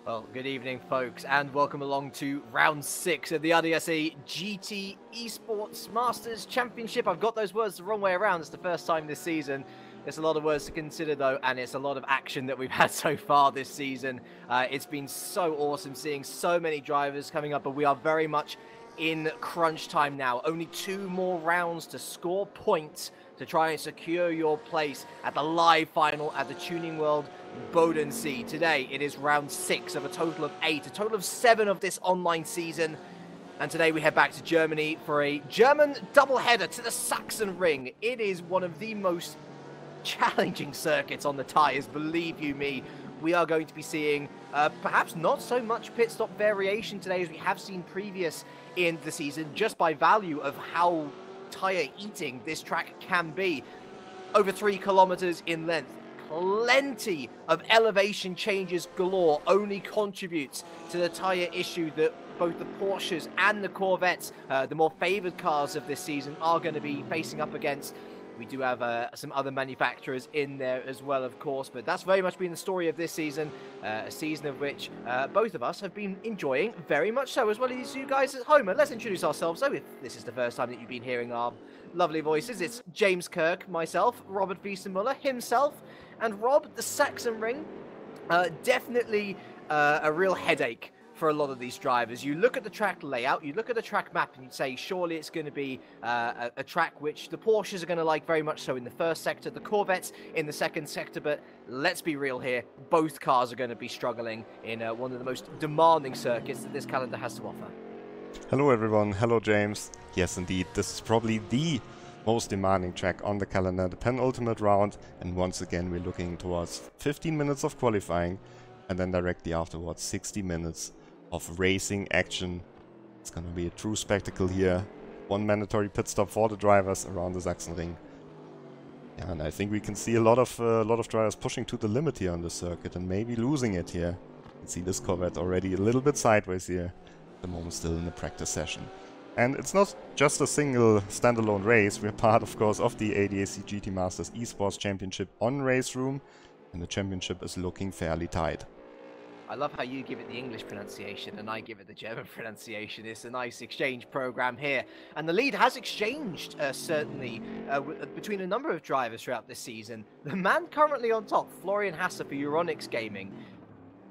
Well, good evening, folks, and welcome along to round 6 of the RaceRoom GT Esports Masters Championship. I've got those words the wrong way around. It's the first time this season. It's a lot of words to consider, though, and it's a lot of action that we've had so far this season. It's been so awesome seeing so many drivers coming up, but we are very much in crunch time now. Only 2 more rounds to score points to try and secure your place at the live final at the Tuning World Bodensee. Today, it is round 6 of a total of 8, a total of 7 of this online season. And today we head back to Germany for a German doubleheader to the Sachsenring. It is one of the most challenging circuits on the tyres, believe you me. We are going to be seeing perhaps not so much pit stop variation today as we have seen previous in the season, just by value of how tyre eating this track can be. Over 3 kilometers in length, plenty of elevation changes galore only contributes to the tyre issue that both the Porsches and the Corvettes, the more favoured cars of this season, are going to be facing up against. We do have some other manufacturers in there as well, of course, but that's very much been the story of this season, a season of which both of us have been enjoying very much so, as well as you guys at home. And let's introduce ourselves. So if this is the first time that you've been hearing our lovely voices, it's James Kirk, myself, Robert Wiesenmüller himself, and Rob, the Sachsenring. Definitely a real headache for a lot of these drivers. You look at the track layout, you look at the track map, and you say, surely it's going to be a track which the Porsches are going to like very much so in the first sector, the Corvettes in the second sector, but let's be real here, both cars are going to be struggling in one of the most demanding circuits that this calendar has to offer. Hello everyone, hello James. Yes indeed, this is probably the most demanding track on the calendar, the penultimate round, and once again we're looking towards 15 minutes of qualifying and then directly afterwards 60 minutes of racing action. It's gonna be a true spectacle here. 1 mandatory pit stop for the drivers around the Sachsenring. Yeah, and I think we can see a lot of drivers pushing to the limit here on the circuit and maybe losing it here. You can see this Corvette already a little bit sideways here. At the moment still in the practice session. And it's not just a single standalone race. We're part, of course, of the ADAC GT Masters Esports Championship on RaceRoom, and the championship is looking fairly tight. I love how you give it the English pronunciation and I give it the German pronunciation. It's a nice exchange program here. And the lead has exchanged, certainly, between a number of drivers throughout this season. The man currently on top, Florian Hasse for Euronics Gaming,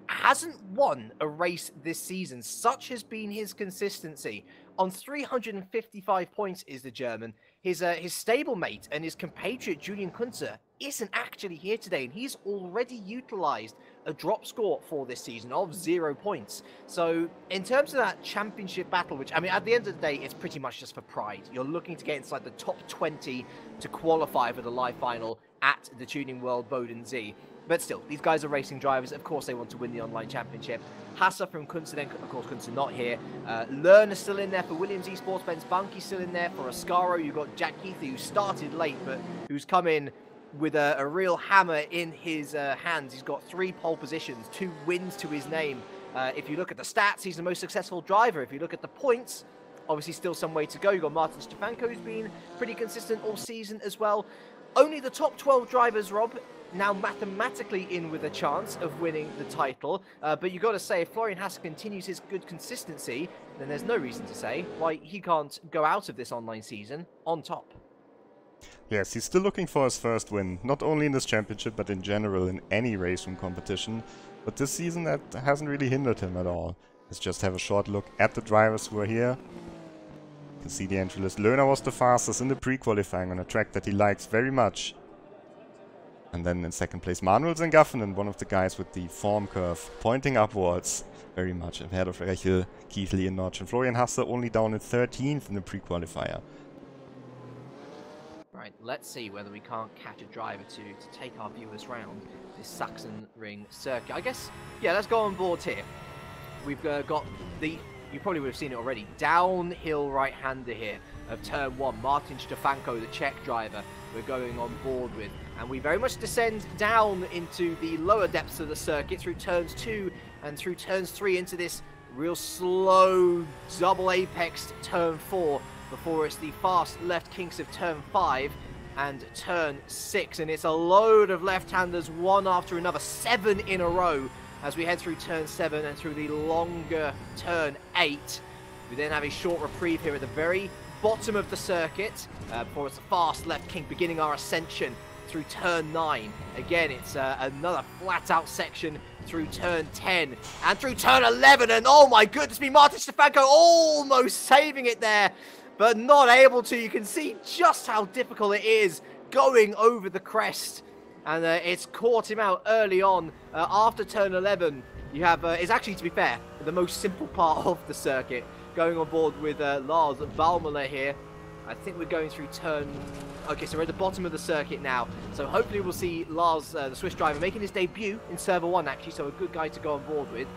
hasn't won a race this season. Such has been his consistency. On 355 points is the German. His stablemate and his compatriot Julian Kunze isn't actually here today, and he's already utilized a drop score for this season of 0 points. So in terms of that championship battle, which, I mean, at the end of the day, it's pretty much just for pride. You're looking to get inside the top 20 to qualify for the live final at the Tuning World Bodensee. But still, these guys are racing drivers. Of course, they want to win the online championship. Hasse from Kunze, then, of course, Kunze not here. Lerner still in there for Williams Esports. Ben's Bunky still in there for Ascaro. You've got Jack Keithley, who started late, but who's come in with a real hammer in his hands. He's got 3 pole positions, 2 wins to his name. If you look at the stats, he's the most successful driver. If you look at the points, obviously still some way to go. You've got Martin Stefanko, who's been pretty consistent all season as well. Only the top 12 drivers, Rob, now mathematically in with a chance of winning the title. But you've got to say, if Florian Hasse continues his good consistency, then there's no reason to say why he can't go out of this online season on top. Yes, he's still looking for his first win, not only in this championship, but in general in any RaceRoom competition. But this season that hasn't really hindered him at all. Let's just have a short look at the drivers who are here. You can see the entry list. Lerner was the fastest in the pre-qualifying on a track that he likes very much. And then in second place, Manuel Zengaffenen, one of the guys with the form curve pointing upwards, very much ahead of Rechel, Keithley and Notch. And Florian Hasse only down in 13th in the pre-qualifier. Right, let's see whether we can't catch a driver to take our viewers round this Sachsenring circuit. I guess, yeah, let's go on board here. We've got the, you probably would have seen it already, downhill right-hander here of turn 1, Martin Stefanko, the Czech driver, we're going on board with. And we very much descend down into the lower depths of the circuit through turns 2 and through turns 3 into this real slow double apex turn 4 before it's the fast left kinks of turn 5 and turn 6. And it's a load of left-handers, one after another, 7 in a row as we head through turn 7 and through the longer turn 8. We then have a short reprieve here at the very bottom of the circuit before it's a fast left kink beginning our ascension through turn 9. Again, it's another flat-out section through turn 10 and through turn 11. And oh my goodness me, Martin Stefanko almost saving it there, but not able to. You can see just how difficult it is going over the crest. And it's caught him out early on after turn 11. You have, it's actually, to be fair, the most simple part of the circuit. Going on board with Lars Wiesenmüller here. I think we're going through turn... Okay, so we're at the bottom of the circuit now. So hopefully we'll see Lars, the Swiss driver, making his debut in Server 1, actually. So a good guy to go on board with.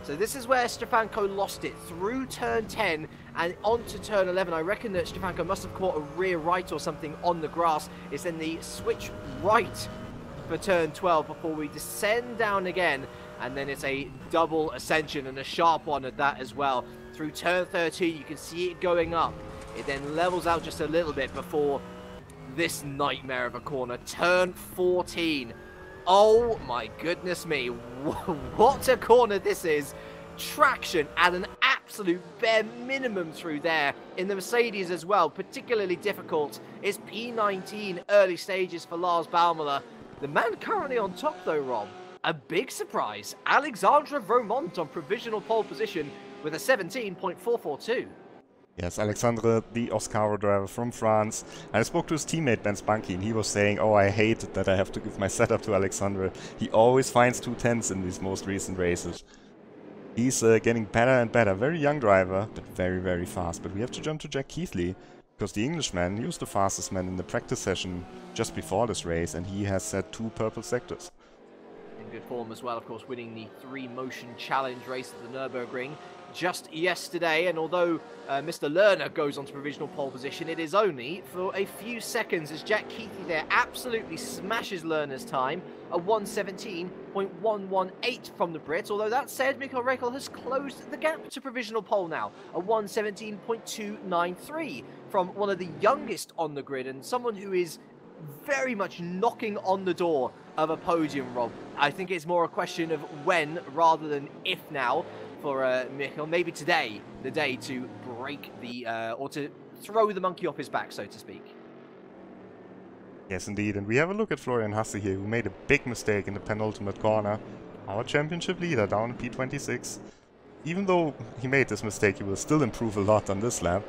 So this is where Stefanko lost it, through turn 10 and onto turn 11. I reckon that Stefanko must have caught a rear right or something on the grass. It's then the switch right for turn 12 before we descend down again. And then it's a double ascension, and a sharp one at that as well. Through turn 13, you can see it going up. It then levels out just a little bit before this nightmare of a corner. Turn 14. Oh my goodness me. What a corner this is. Traction at an absolute bare minimum through there. In the Mercedes as well, particularly difficult. It's P19 early stages for Lars Wiesenmüller. The man currently on top though, Rob. A big surprise. Alexandre Vromont on provisional pole position with a 17.442. Yes, Alexandre, the Oscaro driver from France. And I spoke to his teammate Ben Spunky, and he was saying, oh, I hate that I have to give my setup to Alexandre. He always finds 210s in these most recent races. He's getting better and better. Very young driver, but very, very fast. But we have to jump to Jack Keithley, because the Englishman, he was the fastest man in the practice session just before this race, and he has set 2 purple sectors. In good form as well, of course, winning the 3-motion challenge race at the Nürburgring just yesterday. And although Mr. Lerner goes on to provisional pole position, it is only for a few seconds, as Jack Keithley there absolutely smashes Lerner's time, a 117.118 from the Brit. Although that said, Mikael Rekel has closed the gap to provisional pole now, a 117.293 from one of the youngest on the grid, and someone who is very much knocking on the door of a podium, Rob. I think it's more a question of when rather than if now for Mikael. Maybe today, the day to break the, or to throw the monkey off his back, so to speak. Yes, indeed. And we have a look at Florian Hasse here, who made a big mistake in the penultimate corner. Our championship leader down in P26. Even though he made this mistake, he will still improve a lot on this lap.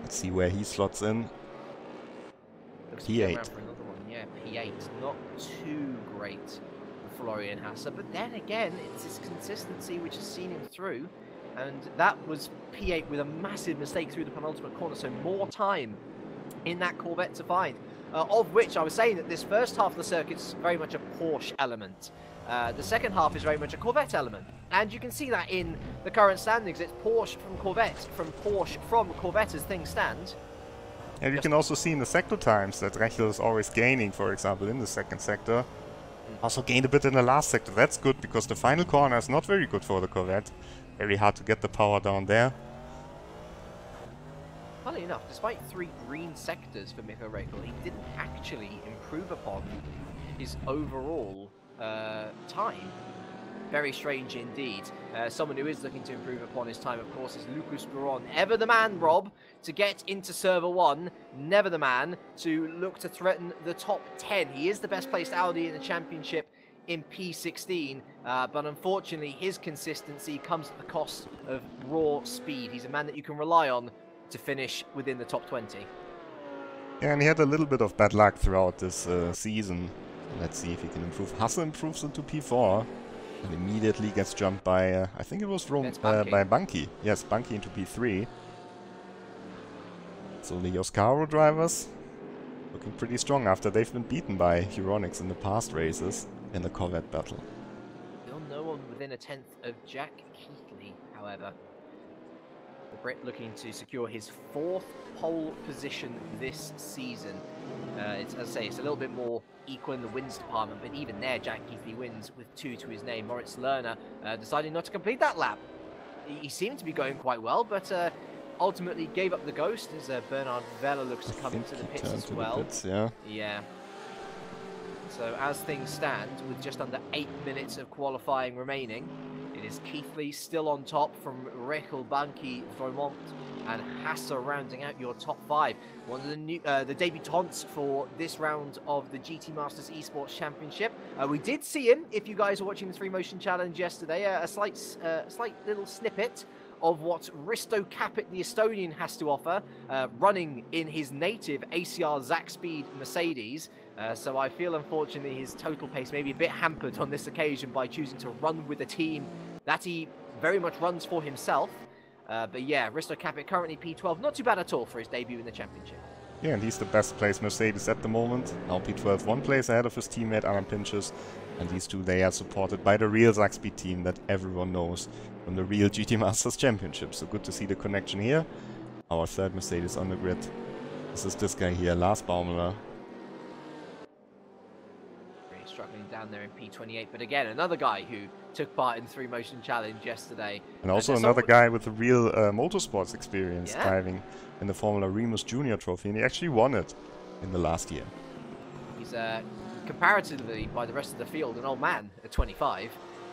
Let's see where he slots in. P8. For another one. Yeah, P8. Not too great for Florian Hasse, but then again, it's his consistency which has seen him through, and that was P8 with a massive mistake through the penultimate corner, so more time in that Corvette to find. Of which I was saying that this first half of the circuit's very much a Porsche element. The second half is very much a Corvette element, and you can see that in the current standings. It's Porsche from Corvette, from Porsche from Corvette as things stand. And you can also see in the sector times that Rechel is always gaining, for example, in the second sector. Also gained a bit in the last sector. That's good, because the final corner is not very good for the Corvette. Very hard to get the power down there. Funny enough, despite 3 green sectors for Mikael Rekel, he didn't actually improve upon his overall time. Very strange indeed. Someone who is looking to improve upon his time, of course, is Lucas Buron. Ever the man, Rob, to get into Server 1. Never the man to look to threaten the top 10. He is the best placed Audi in the championship in P16, but unfortunately his consistency comes at the cost of raw speed. He's a man that you can rely on to finish within the top 20. Yeah, and he had a little bit of bad luck throughout this season. Let's see if he can improve. Hasse improves into P4 and immediately gets jumped by, I think it was by Bunky. Yes, Bunky into P3. So the Oscaro drivers looking pretty strong after they've been beaten by Euronics in the past races in the Corvette battle. Still no one within a 10th of Jack Keithley, however. The Brit looking to secure his 4th pole position this season. As I say, it's a little bit more equal in the wins department, but even there, Jack Keithley wins with 2 to his name. Moritz Lerner deciding not to complete that lap. He seemed to be going quite well, but ultimately gave up the ghost as Bernard Vella looks to come into the pits as well. Yeah. Yeah. So as things stand, with just under 8 minutes of qualifying remaining, it is Keithley still on top from Rechel, Banki, Vermont, and Hassa rounding out your top 5. One of the new, the debutantes for this round of the GT Masters Esports Championship. We did see him, if you guys were watching the 3Motion Challenge yesterday, a slight little snippet of what Risto Capit, the Estonian, has to offer, running in his native ACR Zach Speed Mercedes. So I feel, unfortunately, his total pace may be a bit hampered on this occasion by choosing to run with a team that he very much runs for himself. But yeah, Risto Capit currently P12, not too bad at all for his debut in the championship. Yeah, and he's the best placed Mercedes at the moment. Now P12, 1 place ahead of his teammate Alan Pinches. And these two, they are supported by the real Zach Speed team that everyone knows from the real GT Masters Championship. So good to see the connection here. Our third Mercedes on the grid. This is this guy here, Lars Baumler. Really struggling down there in P28. But again, another guy who took part in the 3Motion Challenge yesterday. And also another guy with a real motorsports experience, driving in the Formula Remus Junior Trophy. And he actually won it in the last year. He's comparatively, by the rest of the field, an old man at 25.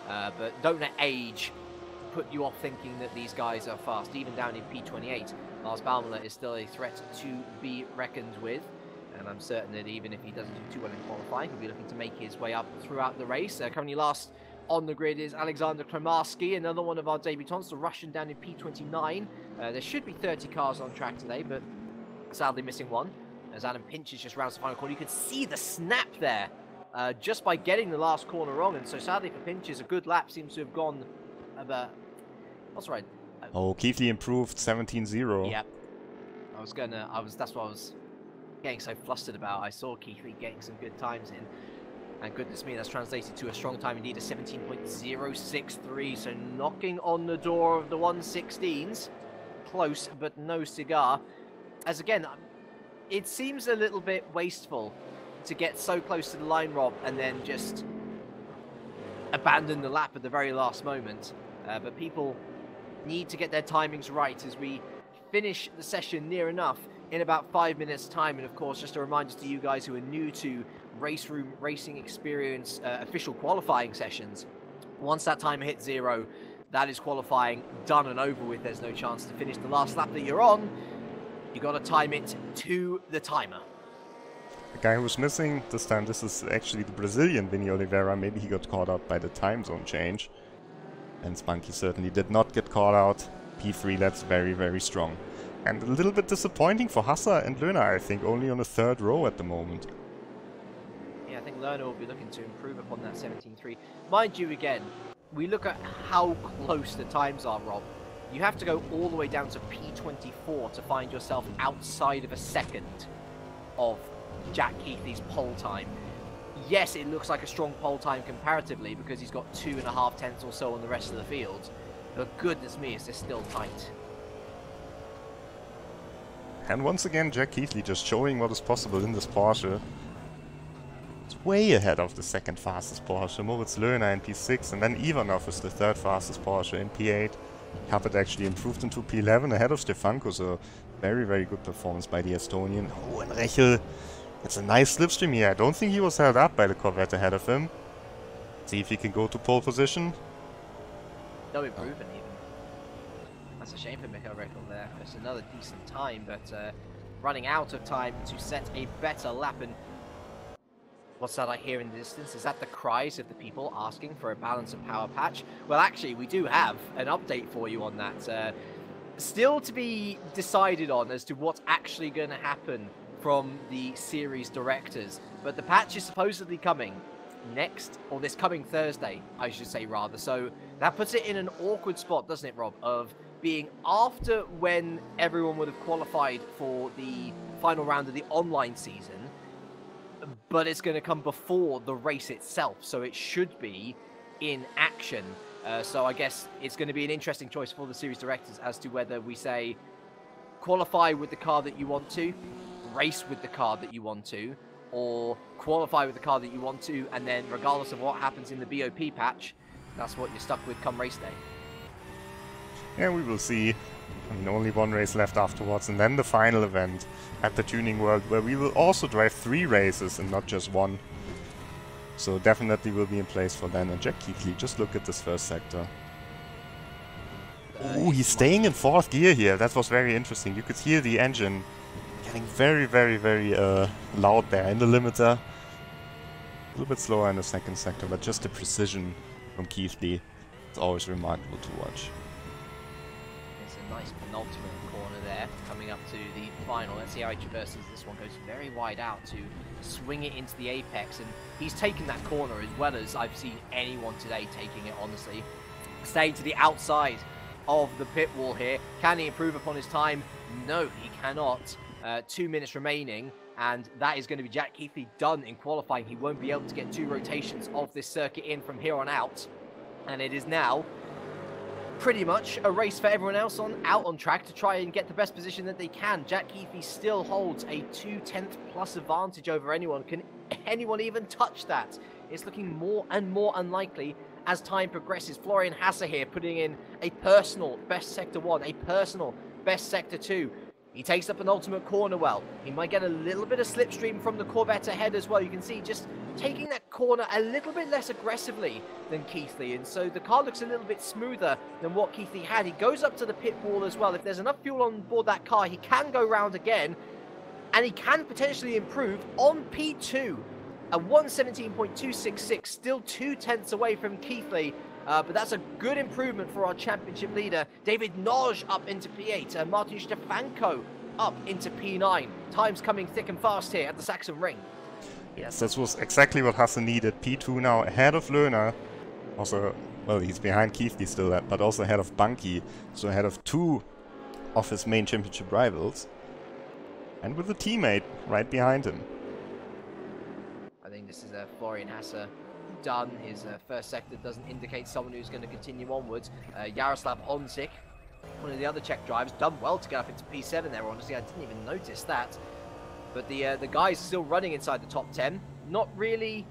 But don't let age put you off thinking that these guys are fast. Even down in P28, Lars Baumler is still a threat to be reckoned with. And I'm certain that even if he doesn't do too well in qualifying, he'll be looking to make his way up throughout the race. Currently last on the grid is Alexander Kremarski, another one of our debutants, the Russian, down in P29. There should be 30 cars on track today, but sadly missing one. As Adam Pinches just rounds the final corner, you can see the snap there just by getting the last corner wrong. And so sadly for Pinches, a good lap seems to have gone about... What's right? Oh, Keithley improved 17-0. Yep. That's what I was getting so flustered about. I saw Keithley getting some good times in. And goodness me, that's translated to a strong time indeed, a 17.063. So knocking on the door of the 116s. Close, but no cigar. As again, it seems a little bit wasteful to get so close to the line, Rob, and then just abandon the lap at the very last moment. But people need to get their timings right as we finish the session near enough in about 5 minutes' time. And of course, just a reminder to you guys who are new to RaceRoom Racing Experience official qualifying sessions. Once that timer hits 0, that is qualifying done and over with. There's no chance to finish the last lap that you're on. You got to time it to the timer. The guy who's missing this time, this is actually the Brazilian Vini Oliveira. Maybe he got caught up by the time zone change. And Spunky certainly did not get caught out. P3, that's very, very strong. And a little bit disappointing for Hassa and Löhner, I think, only on the 3rd row at the moment. Yeah, I think Löhner will be looking to improve upon that 17.3. Mind you, again, we look at how close the times are, Rob. You have to go all the way down to P24 to find yourself outside of a second of Jack Keithley's pole time. Yes, it looks like a strong pole time comparatively because he's got 2.5 tenths or so on the rest of the field. But goodness me, is this still tight. And once again, Jack Keithley just showing what is possible in this Porsche. It's way ahead of the 2nd fastest Porsche, Moritz Löhner in P6, and then Ivanov is the 3rd fastest Porsche in P8. Capit actually improved into P11 ahead of Stefanko, so very, very good performance by the Estonian. Oh, and Rechel, it's a nice slipstream here. I don't think he was held up by the Corvette ahead of him. See if he can go to pole position. No improvement even. That's a shame for Michael Rechel there. It's another decent time, but running out of time to set a better lap. And what's that I hear in the distance? Is that the cries of the people asking for a balance of power patch? Well, actually, we do have an update for you on that. Still to be decided on as to what's actually going to happen from the series directors. But the patch is supposedly coming next, or this coming Thursday, I should say rather. So that puts it in an awkward spot, doesn't it, Rob, of being after when everyone would have qualified for the final round of the online season, but it's going to come before the race itself, so it should be in action. So I guess it's going to be an interesting choice for the series directors as to whether we say qualify with the car that you want to, race with the car that you want to, or qualify with the car that you want to, and then regardless of what happens in the BOP patch, that's what you're stuck with come race day. Yeah, we will see. I mean, only one race left afterwards, and then the final event at the Tuning World, where we will also drive 3 races and not just 1. So definitely will be in place for then. And Jack Keithley, just look at this first sector. Oh, he's staying in 4th gear here. That was very interesting. You could hear the engine getting very, very, very loud there in the limiter. A little bit slower in the 2nd sector, but just the precision from Keithley. It's always remarkable to watch. It's a nice penultimate corner there, coming up to the final. Let's see how he traverses this one. Goes very wide out to swing it into the apex, and he's taken that corner as well as I've seen anyone today taking it, honestly. Staying to the outside of the pit wall here. Can he improve upon his time? No, he cannot. 2 minutes remaining, and that is going to be Jack Keithley done in qualifying. He won't be able to get 2 rotations of this circuit in from here on out. And it is now pretty much a race for everyone else out on track to try and get the best position that they can. Jack Keithley still holds a 2/10 plus advantage over anyone. Can anyone even touch that? It's looking more and more unlikely as time progresses. Florian Hasse here putting in a personal best sector 1, a personal best sector 2. He takes up an ultimate corner well. He might get a little bit of slipstream from the Corvette ahead as well. You can see just taking that corner a little bit less aggressively than Keithley. And so the car looks a little bit smoother than what Keithley had. He goes up to the pit wall as well. If there's enough fuel on board that car, he can go round again. And he can potentially improve on P2. A 117.266, still 2/10 away from Keithley. But that's a good improvement for our championship leader. David Noj up into P8. Martin Stefanko up into P9. Time's coming thick and fast here at the Sachsenring. Yes, that was exactly what Hasse needed. P2 now ahead of Lerner. Also, well, he's behind Keithley still, but also ahead of Bunky. So ahead of 2 of his main championship rivals. And with a teammate right behind him. I think this is Florian Hasse done. His first sector doesn't indicate someone who's going to continue onwards. Jaroslav Honzik, one of the other Czech drivers, done well to get up into P7 there. Honestly, I didn't even notice that. But the guys still running inside the top 10. Not really.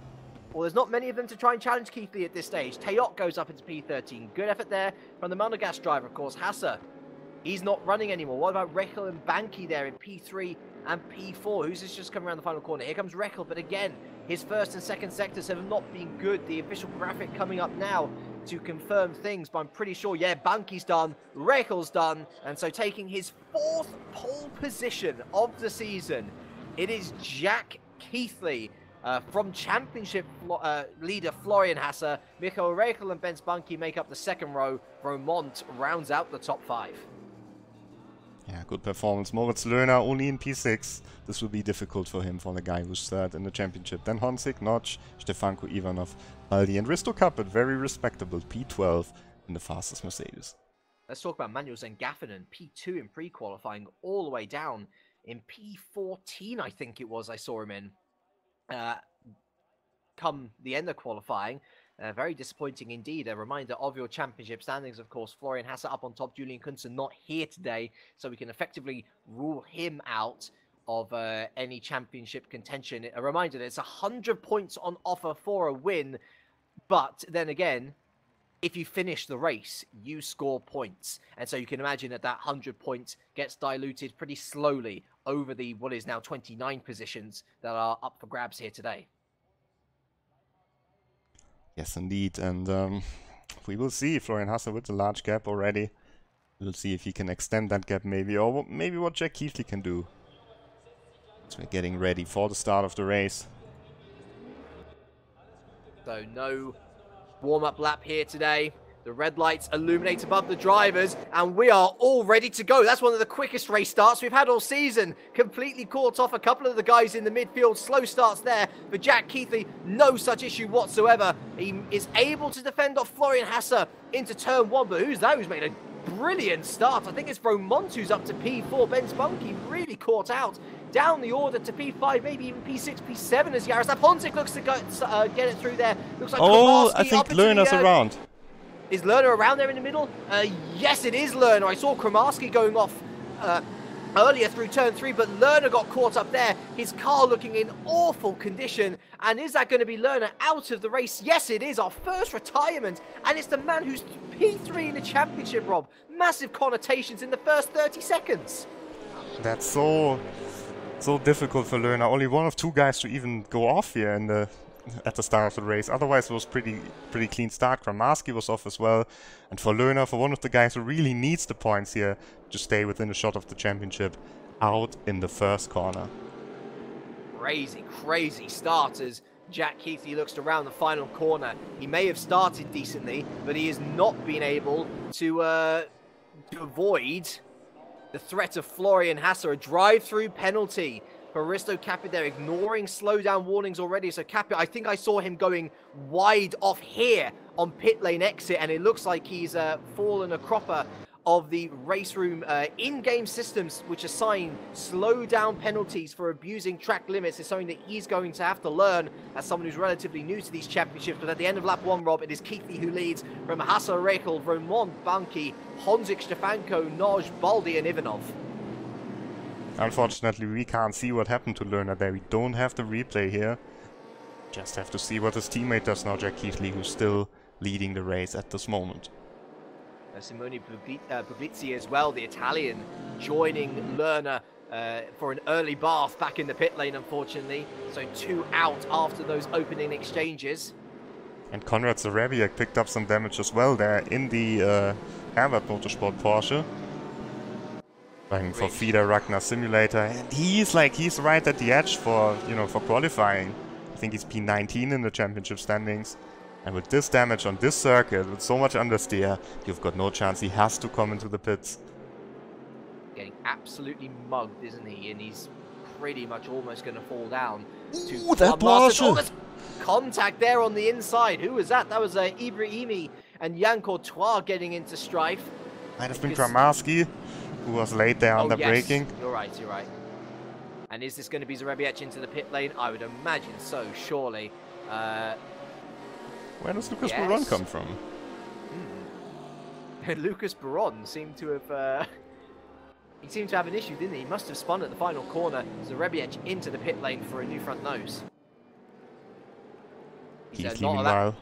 Well, there's not many of them to try and challenge Keithley at this stage. Teot goes up into P13. Good effort there from the Monogas driver, of course. Hasse, he's not running anymore. What about Rechel and Banky there in P3 and P4? Who's just coming around the final corner? Here comes Rechel, but again, his first and second sectors have not been good. The official graphic coming up now to confirm things, but I'm pretty sure, yeah, Banky's done, Rechel's done, and so taking his 4th pole position of the season, it is Jack Keithley from championship leader Florian Hasse. Michael Rechel and Benz Bunky make up the 2nd row. Romont rounds out the top 5. Yeah, good performance. Moritz Lerner only in P6. This will be difficult for him, for the guy who's 3rd in the championship. Then Honzik, Notch, Stefanko, Ivanov, Baldi, and Risto Kappert, very respectable P12 in the fastest Mercedes. Let's talk about Manuel Zengaffinen, P2 in pre-qualifying, all the way down in P14, I think it was, I saw him in. Come the end of qualifying. Very disappointing indeed. A reminder of your championship standings, of course. Florian Hasse up on top. Julian Kunze not here today, so we can effectively rule him out of any championship contention. A reminder that it's 100 points on offer for a win, but then again, if you finish the race, you score points. And so you can imagine that that 100 points gets diluted pretty slowly over the, what is now 29 positions that are up for grabs here today. Yes, indeed. And we will see. Florian Hasse with a large gap already. We'll see if he can extend that gap maybe, or maybe what Jack Keithley can do. So we're getting ready for the start of the race. So no warm-up lap here today. The red lights illuminate above the drivers, and we are all ready to go. That's one of the quickest race starts we've had all season. Completely caught off a couple of the guys in the midfield. Slow starts there for Jack Keithley. No such issue whatsoever. He is able to defend off Florian Hasse into turn 1, but who's that who's made a brilliant start? I think it's Romont who's up to P4. Ben's Bunky really caught out. Down the order to P5, maybe even P6, P7 as Jaroslav Honzik looks to get it through there. Looks like I think Lerner's around. Is Lerner around there in the middle? Yes, it is Lerner. I saw Kramarski going off earlier through turn 3, but Lerner got caught up there. His car looking in awful condition. And is that going to be Lerner out of the race? Yes, it is. Our first retirement. And it's the man who's P3 in the championship, Rob. Massive connotations in the first 30 seconds. That's so difficult for Lerner. Only one of 2 guys to even go off here in the at the start of the race. Otherwise, it was pretty clean start. Kramarski was off as well. And for Lerner, for one of the guys who really needs the points here to stay within a shot of the championship, out in the first corner. Crazy start as Jack Keithley looks around the final corner. He may have started decently, but he has not been able to avoid the threat of Florian Hasse. A drive-through penalty for Risto Capit there, ignoring slowdown warnings already. So Capit, I think I saw him going wide off here on pit lane exit, and it looks like he's fallen a cropper of the RaceRoom in-game systems, which assign slowdown penalties for abusing track limits. Is something that he's going to have to learn as someone who's relatively new to these championships. But at the end of lap 1, Rob, it is Keithley who leads from Hasse, Rekel, Romont, Banki, Honzik, Stefanko, Noj, Baldi and Ivanov. Unfortunately, we can't see what happened to Lerner there. We don't have the replay here. Just have to see what his teammate does now, Jack Keithley, who's still leading the race at this moment. Simone Puglisi as well, the Italian, joining Lerner for an early bath back in the pit lane, unfortunately. So 2 out after those opening exchanges. And Konrad Zarabiak picked up some damage as well there in the Herbert Motorsport Porsche. Playing for FIDA Ragnar Simulator. And he's right at the edge for, for qualifying. I think he's P19 in the championship standings. And with this damage on this circuit, with so much understeer, you've got no chance. He has to come into the pits. Getting absolutely mugged, isn't he? And he's pretty much almost going to fall down. Ooh, that Porsche! Contact there on the inside. Who was that? That was Ibrahimi and Jan Courtois getting into strife. Might have been Kramarski, who was late there under braking. You're right. And is this going to be Zarabiec into the pit lane? I would imagine so, surely. Where does Lucas Baron come from? Lucas Baron seemed to have he seemed to have an issue, didn't he? He must have spun at the final corner. Zarabiec into the pit lane for a new front nose. Meanwhile.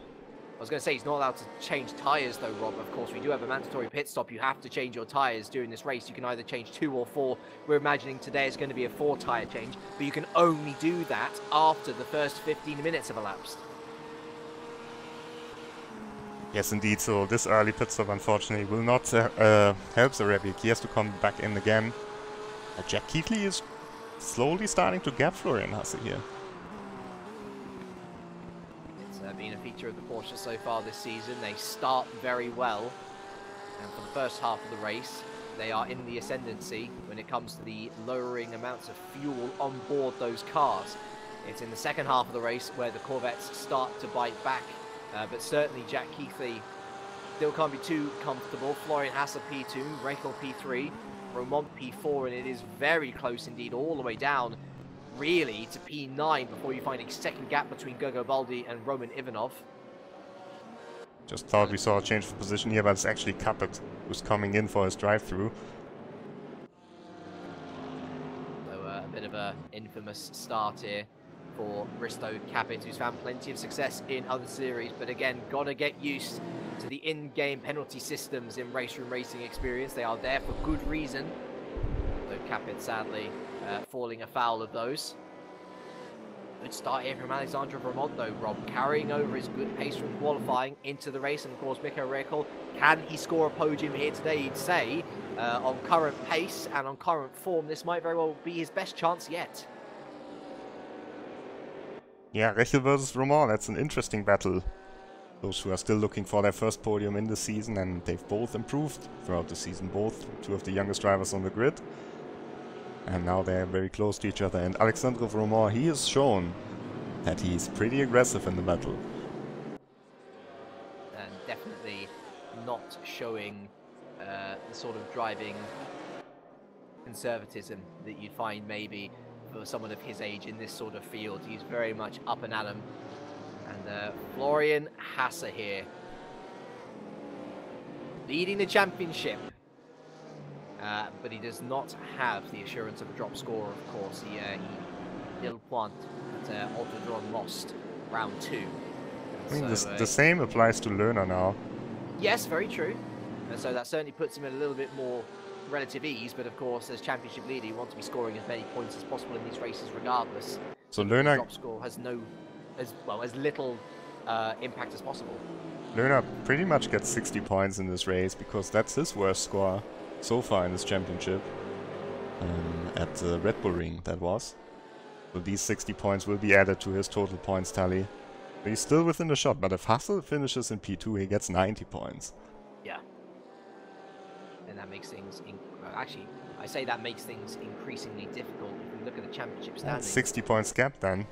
I was going to say he's not allowed to change tyres though, Rob. Of course, we do have a mandatory pit stop. You have to change your tyres during this race. You can either change 2 or 4. We're imagining today it's going to be a 4 tyre change, but you can only do that after the first 15 minutes have elapsed. Yes, indeed. So this early pit stop, unfortunately, will not help Zarabiak. He has to come back in again. Jack Keithley is slowly starting to gap Florian Hasse here. It's been a feature of the Porsche so far this season. They start very well, and for the first half of the race, they are in the ascendancy when it comes to the lowering amounts of fuel on board those cars. It's in the second half of the race where the Corvettes start to bite back. But certainly Jack Keithley still can't be too comfortable. Florian Hasse P2, Rekel P3, Romont P4, and it is very close indeed, all the way down, really, to P9 before you find a second gap between Gogo Baldi and Roman Ivanov. Just thought we saw a change of position here, but it's actually Capet who's coming in for his drive-through. So a bit of an infamous start here for Risto Capit, who's found plenty of success in other series, but again, gotta get used to the in-game penalty systems in RaceRoom Racing Experience. They are there for good reason. So Capit sadly falling afoul of those. Good start here from Alexandre Vermont though, Rob, carrying over his good pace from qualifying into the race, and of course Mikko Rekel, can he score a podium here today? You'd say on current pace and on current form, this might very well be his best chance yet. Yeah, Rekel versus Roman, that's an interesting battle. Those who are still looking for their first podium in the season, and they've both improved throughout the season, both 2 of the youngest drivers on the grid. And now they're very close to each other, and Alexandre Roman, he has shown that he's pretty aggressive in the battle. And definitely not showing the sort of driving conservatism that you'd find maybe for someone of his age in this sort of field. He's very much up and at 'em. And Florian Hasse here, leading the championship. But he does not have the assurance of a drop score, of course. He nil point at Autodron lost round 2. I mean, so, the same applies to Lerner now. Yes, very true. And so that certainly puts him in a little bit more relative ease, but of course, as championship leader, you want to be scoring as many points as possible in these races regardless. So Lerner... Drop score has no as well as little impact as possible. Lerner pretty much gets 60 points in this race because that's his worst score so far in this championship. At the Red Bull Ring, that was. So these 60 points will be added to his total points tally. But he's still within the shot, but if Hassel finishes in P2, he gets 90 points. Yeah. And that makes things... actually, I say that makes things increasingly difficult if we look at the championship standings. 60 points gap then.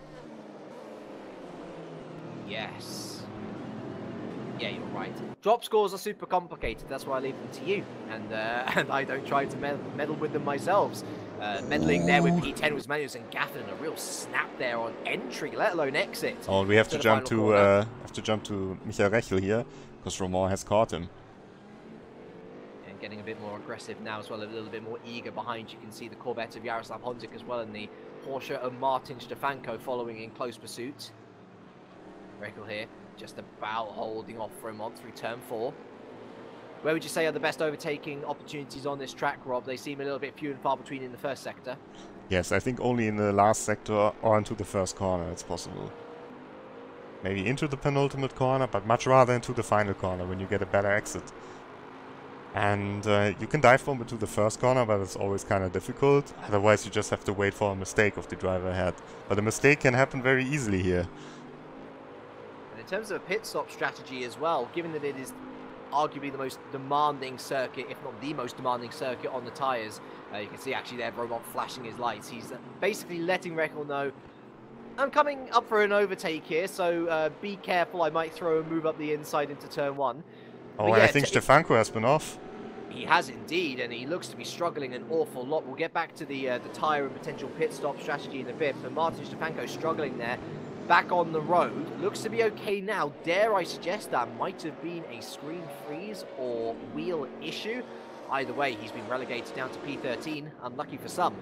Yes. Yeah, you're right. Drop scores are super complicated. That's why I leave them to you, and I don't try to meddle with them myself. Meddling there with P10 was Manuels and Gaffin, a real snap there on entry, let alone exit. Oh, we have to jump to Michael Rechel here because Romain has caught him. And getting a bit more aggressive now as well, a little bit more eager behind. You can see the Corvette of Jaroslav Honzik as well, and the Porsche of Martin Stefanko following in close pursuit. Rechel here, just about holding off Romont through turn 4. Where would you say are the best overtaking opportunities on this track, Rob? They seem a little bit few and far between in the first sector. Yes, I think only in the last sector or into the first corner it's possible. Maybe into the penultimate corner, but much rather into the final corner when you get a better exit. And you can dive bomb into the first corner, but it's always kind of difficult. Otherwise you just have to wait for a mistake of the driver ahead. But a mistake can happen very easily here. In terms of a pit stop strategy as well, given that it is arguably the most demanding circuit, if not the most demanding circuit on the tyres, you can see actually there Romont flashing his lights. He's basically letting Rechel know, I'm coming up for an overtake here, so be careful, I might throw a move up the inside into turn 1. Oh, yeah, I think Stefanko has been off. He has indeed, and he looks to be struggling an awful lot. We'll get back to the tyre and potential pit stop strategy in a bit, but Martin Stefanko struggling there. Back on the road, looks to be okay now. Dare I suggest that might have been a screen freeze or wheel issue. Either way, he's been relegated down to P13, unlucky for some.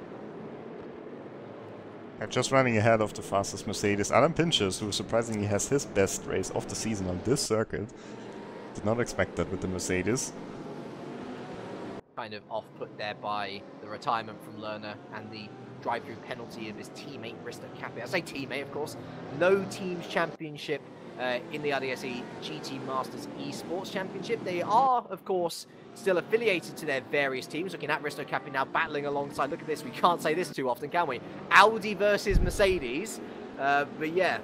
And just running ahead of the fastest Mercedes, Adam Pinches, who surprisingly has his best race of the season on this circuit. Did not expect that with the Mercedes. Kind of off-put there by the retirement from Lerner and the drive-through penalty of his teammate Risto Cappi. I say teammate, of course. No teams championship in the RaceRoom GT Masters Esports Championship. They are, of course, still affiliated to their various teams. Looking at Risto Cappi now battling alongside. Look at this. We can't say this too often, can we? Audi versus Mercedes. But yeah,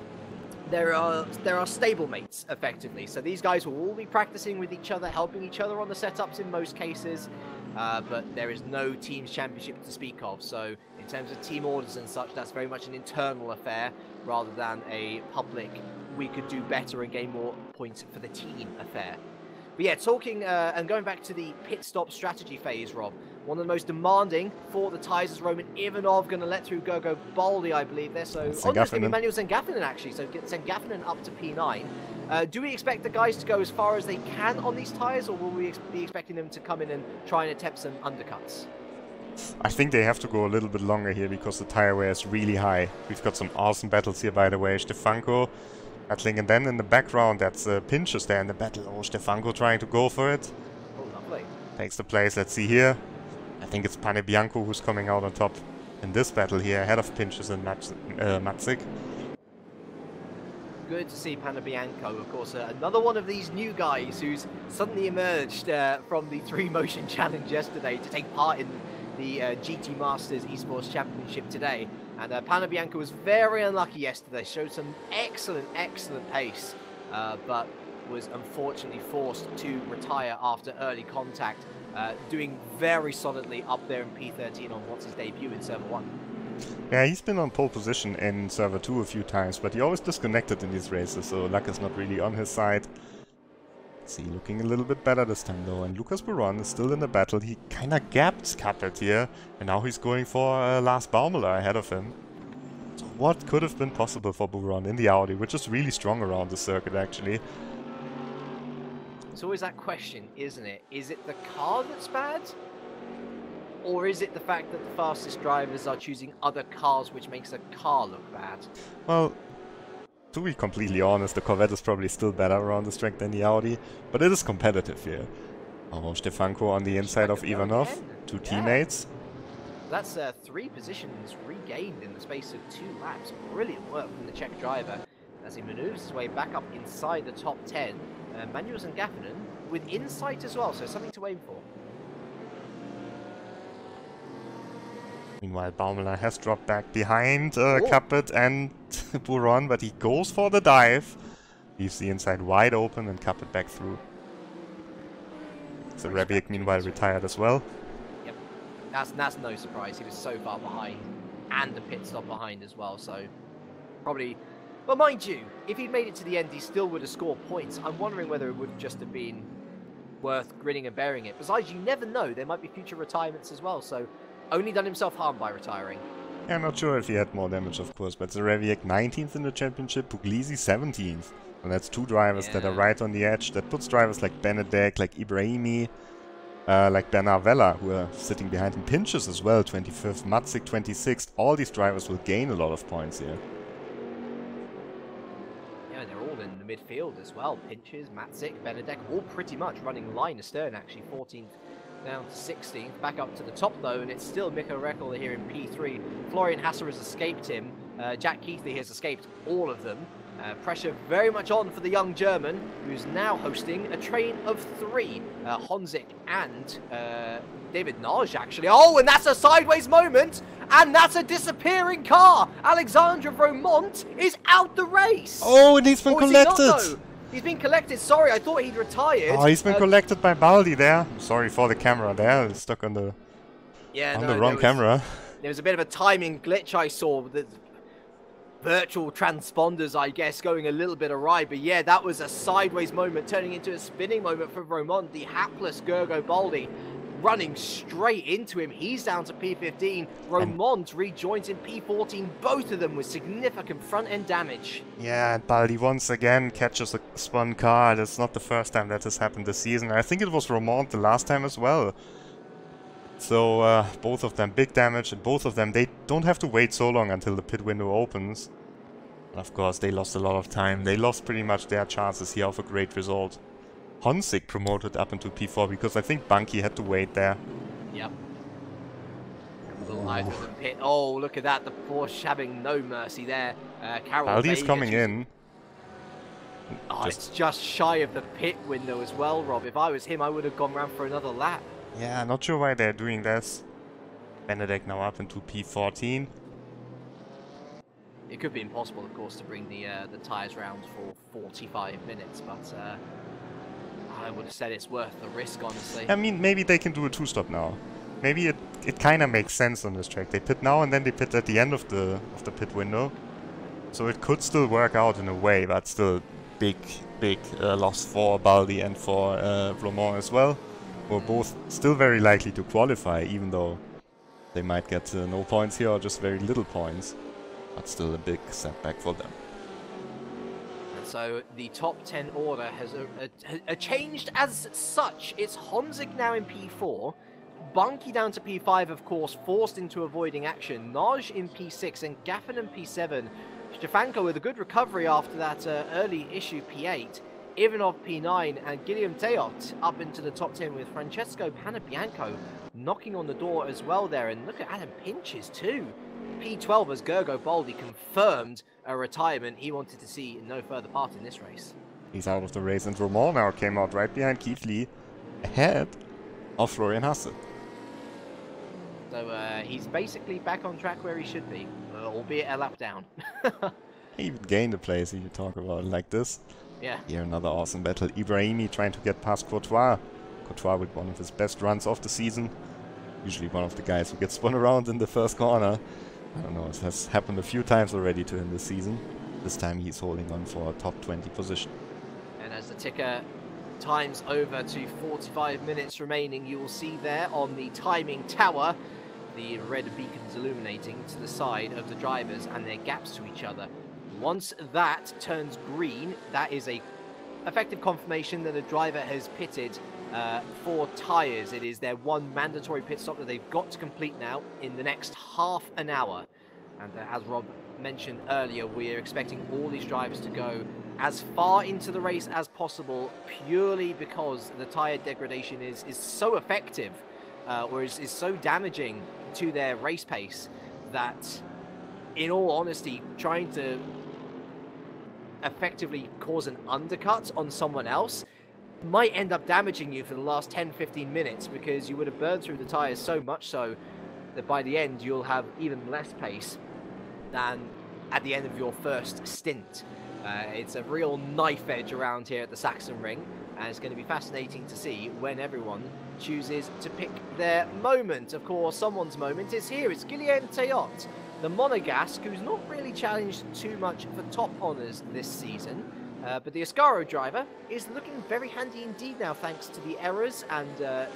there are stablemates effectively. So these guys will all be practicing with each other, helping each other on the setups in most cases. But there is no teams championship to speak of. So in terms of team orders and such, that's very much an internal affair rather than a public, we could do better and gain more points for the team affair. But yeah, talking and going back to the pit stop strategy phase, Rob, one of the most demanding for the tyres is Roman Ivanov, going to let through Gogo Baldi, I believe there. So on this going to be Manuel Zengaffinen actually, so get Zengaffinen up to P9. Do we expect the guys to go as far as they can on these tyres, or will we be expecting them to come in and try and attempt some undercuts? I think they have to go a little bit longer here because the tyre wear is really high. We've got some awesome battles here, by the way. Stefanko battling, and then in the background, that's Pinches there in the battle. Oh, Stefanko trying to go for it. Oh, lovely. Takes the place. Let's see here. I think it's Pane Bianco who's coming out on top in this battle here, ahead of Pinches and Matzik. Good to see Panabianco, of course, another one of these new guys who's suddenly emerged from the 3Motion Challenge yesterday to take part in the GT Masters Esports Championship today. And Panabianco was very unlucky yesterday, showed some excellent pace, but was unfortunately forced to retire after early contact, doing very solidly up there in P13 on what's his debut in Server 1. Yeah, he's been on pole position in Server 2 a few times, but he always disconnected in these races, so luck is not really on his side. Let's see, looking a little bit better this time though, and Lucas Buron is still in the battle. He kinda gapped Capet here, and now he's going for Lars Baumüller ahead of him. So what could have been possible for Buron in the Audi, which is really strong around the circuit actually. It's always that question, isn't it? Is it the car that's bad? Or is it the fact that the fastest drivers are choosing other cars which makes a car look bad? Well, to be completely honest, the Corvette is probably still better around this track than the Audi, but it is competitive here. Oh, Stefanko on the inside of Ivanov, two teammates. That's 3 positions regained in the space of 2 laps. Brilliant work from the Czech driver. as he manoeuvres his way back up inside the top 10. Manuels and Gaffinen with insight as well, so something to aim for. Meanwhile, Baumler has dropped back behind Capet and Buron, but he goes for the dive. Leaves the inside wide open and Capet back through. So Rebic meanwhile retired as well. Yep, that's no surprise. He was so far behind and a pit stop behind as well, so probably... But mind you, if he'd made it to the end, he still would have scored points. I'm wondering whether it would have just have been worth grinning and bearing it. Besides, you never know. There might be future retirements as well, so only done himself harm by retiring. Yeah, I'm not sure if he had more damage, of course, but Zareviak 19th in the championship, Puglisi 17th. And that's two drivers that are right on the edge. That puts drivers like Benedek, like Ibrahimi, like Bernard Vella, who are sitting behind him. Pinches as well, 25th, Matzik 26th. All these drivers will gain a lot of points here. Yeah, they're all in the midfield as well. Pinches, Matzik, Benedek, all pretty much running line astern, actually. 14th down to 16th. Back up to the top, though, and it's still Mikko Reckel here in P3. Florian Hasser has escaped him. Jack Keithley has escaped all of them. Pressure very much on for the young German, who's now hosting a train of three. Honzik and David Naj, actually. Oh, and that's a sideways moment! And that's a disappearing car! Alexandre Romont is out the race! Oh, and he's been collected! He's been collected, sorry, I thought he'd retired. Oh, he's been collected by Baldi there. Sorry for the camera there, it's stuck on the, the wrong camera. There was a bit of a timing glitch I saw with the virtual transponders, I guess, going a little bit awry. But yeah, that was a sideways moment turning into a spinning moment for Romont, the hapless Gergo Baldi, running straight into him. He's down to P15. Romont rejoins in P14, both of them with significant front-end damage. Yeah, and Baldi once again catches a spun car. That's not the first time that has happened this season. I think it was Romont the last time as well. So both of them big damage, and both of them, they don't have to wait so long until the pit window opens. And of course, they lost a lot of time. They lost pretty much their chances here of a great result. Honzik promoted up into P4 because I think Bunky had to wait there. Yep. The pit. Oh, look at that. The Porsche having no mercy there. Carol Aldi's coming in. Oh, it's just shy of the pit window as well, Rob. If I was him, I would have gone round for another lap. Yeah, not sure why they're doing this. Benedek now up into P14. It could be impossible, of course, to bring the tyres round for 45 minutes, but I would have said it's worth the risk, honestly. I mean, maybe they can do a two-stop now. Maybe it kind of makes sense on this track. They pit now and then they pit at the end of the pit window. So it could still work out in a way, but still big loss for Baldi and for Vlomont as well. Who are both still very likely to qualify, even though they might get no points here or just very little points. But still a big setback for them. And so the top 10 order has changed as such. It's Honzik now in P4. Bunky down to P5, of course, forced into avoiding action. Naj in P6 and Gaffin in P7. Stefanko with a good recovery after that early issue P8. Ivanov P9 and Guillaume Teot up into the top 10 with Francesco Panabianco knocking on the door as well there. And look at Adam Pinches too. P12 as Gergo Baldi confirmed a retirement. He wanted to see no further part in this race. He's out of the race, and Romain now came out right behind Keithley, ahead of Florian Hasse. So he's basically back on track where he should be, albeit a lap down. He even gained a place if you talk about it like this. Yeah. Here another awesome battle. Ibrahimi trying to get past Courtois. Courtois with one of his best runs of the season. Usually one of the guys who gets spun around in the first corner. I don't know, it has happened a few times already to him this season. This time he's holding on for a top 20 position. And as the ticker times over to 45 minutes remaining, you will see there on the timing tower the red beacons illuminating to the side of the drivers and their gaps to each other. Once that turns green, that is a effective confirmation that a driver has pitted for tyres. It is their one mandatory pit stop that they've got to complete now in the next half an hour. And as Rob mentioned earlier, we're expecting all these drivers to go as far into the race as possible, purely because the tyre degradation is so effective, or is so damaging to their race pace, that in all honesty, trying to effectively cause an undercut on someone else might end up damaging you for the last 10-15 minutes, because you would have burned through the tyres so much so that by the end you'll have even less pace than at the end of your first stint. It's a real knife edge around here at the Sachsenring, and it's going to be fascinating to see when everyone chooses to pick their moment. Of course, someone's moment is here. It's Guillaume Théot, the Monegasque, who's not really challenged too much for top honours this season. But the Ascaro driver is looking very handy indeed now, thanks to the errors and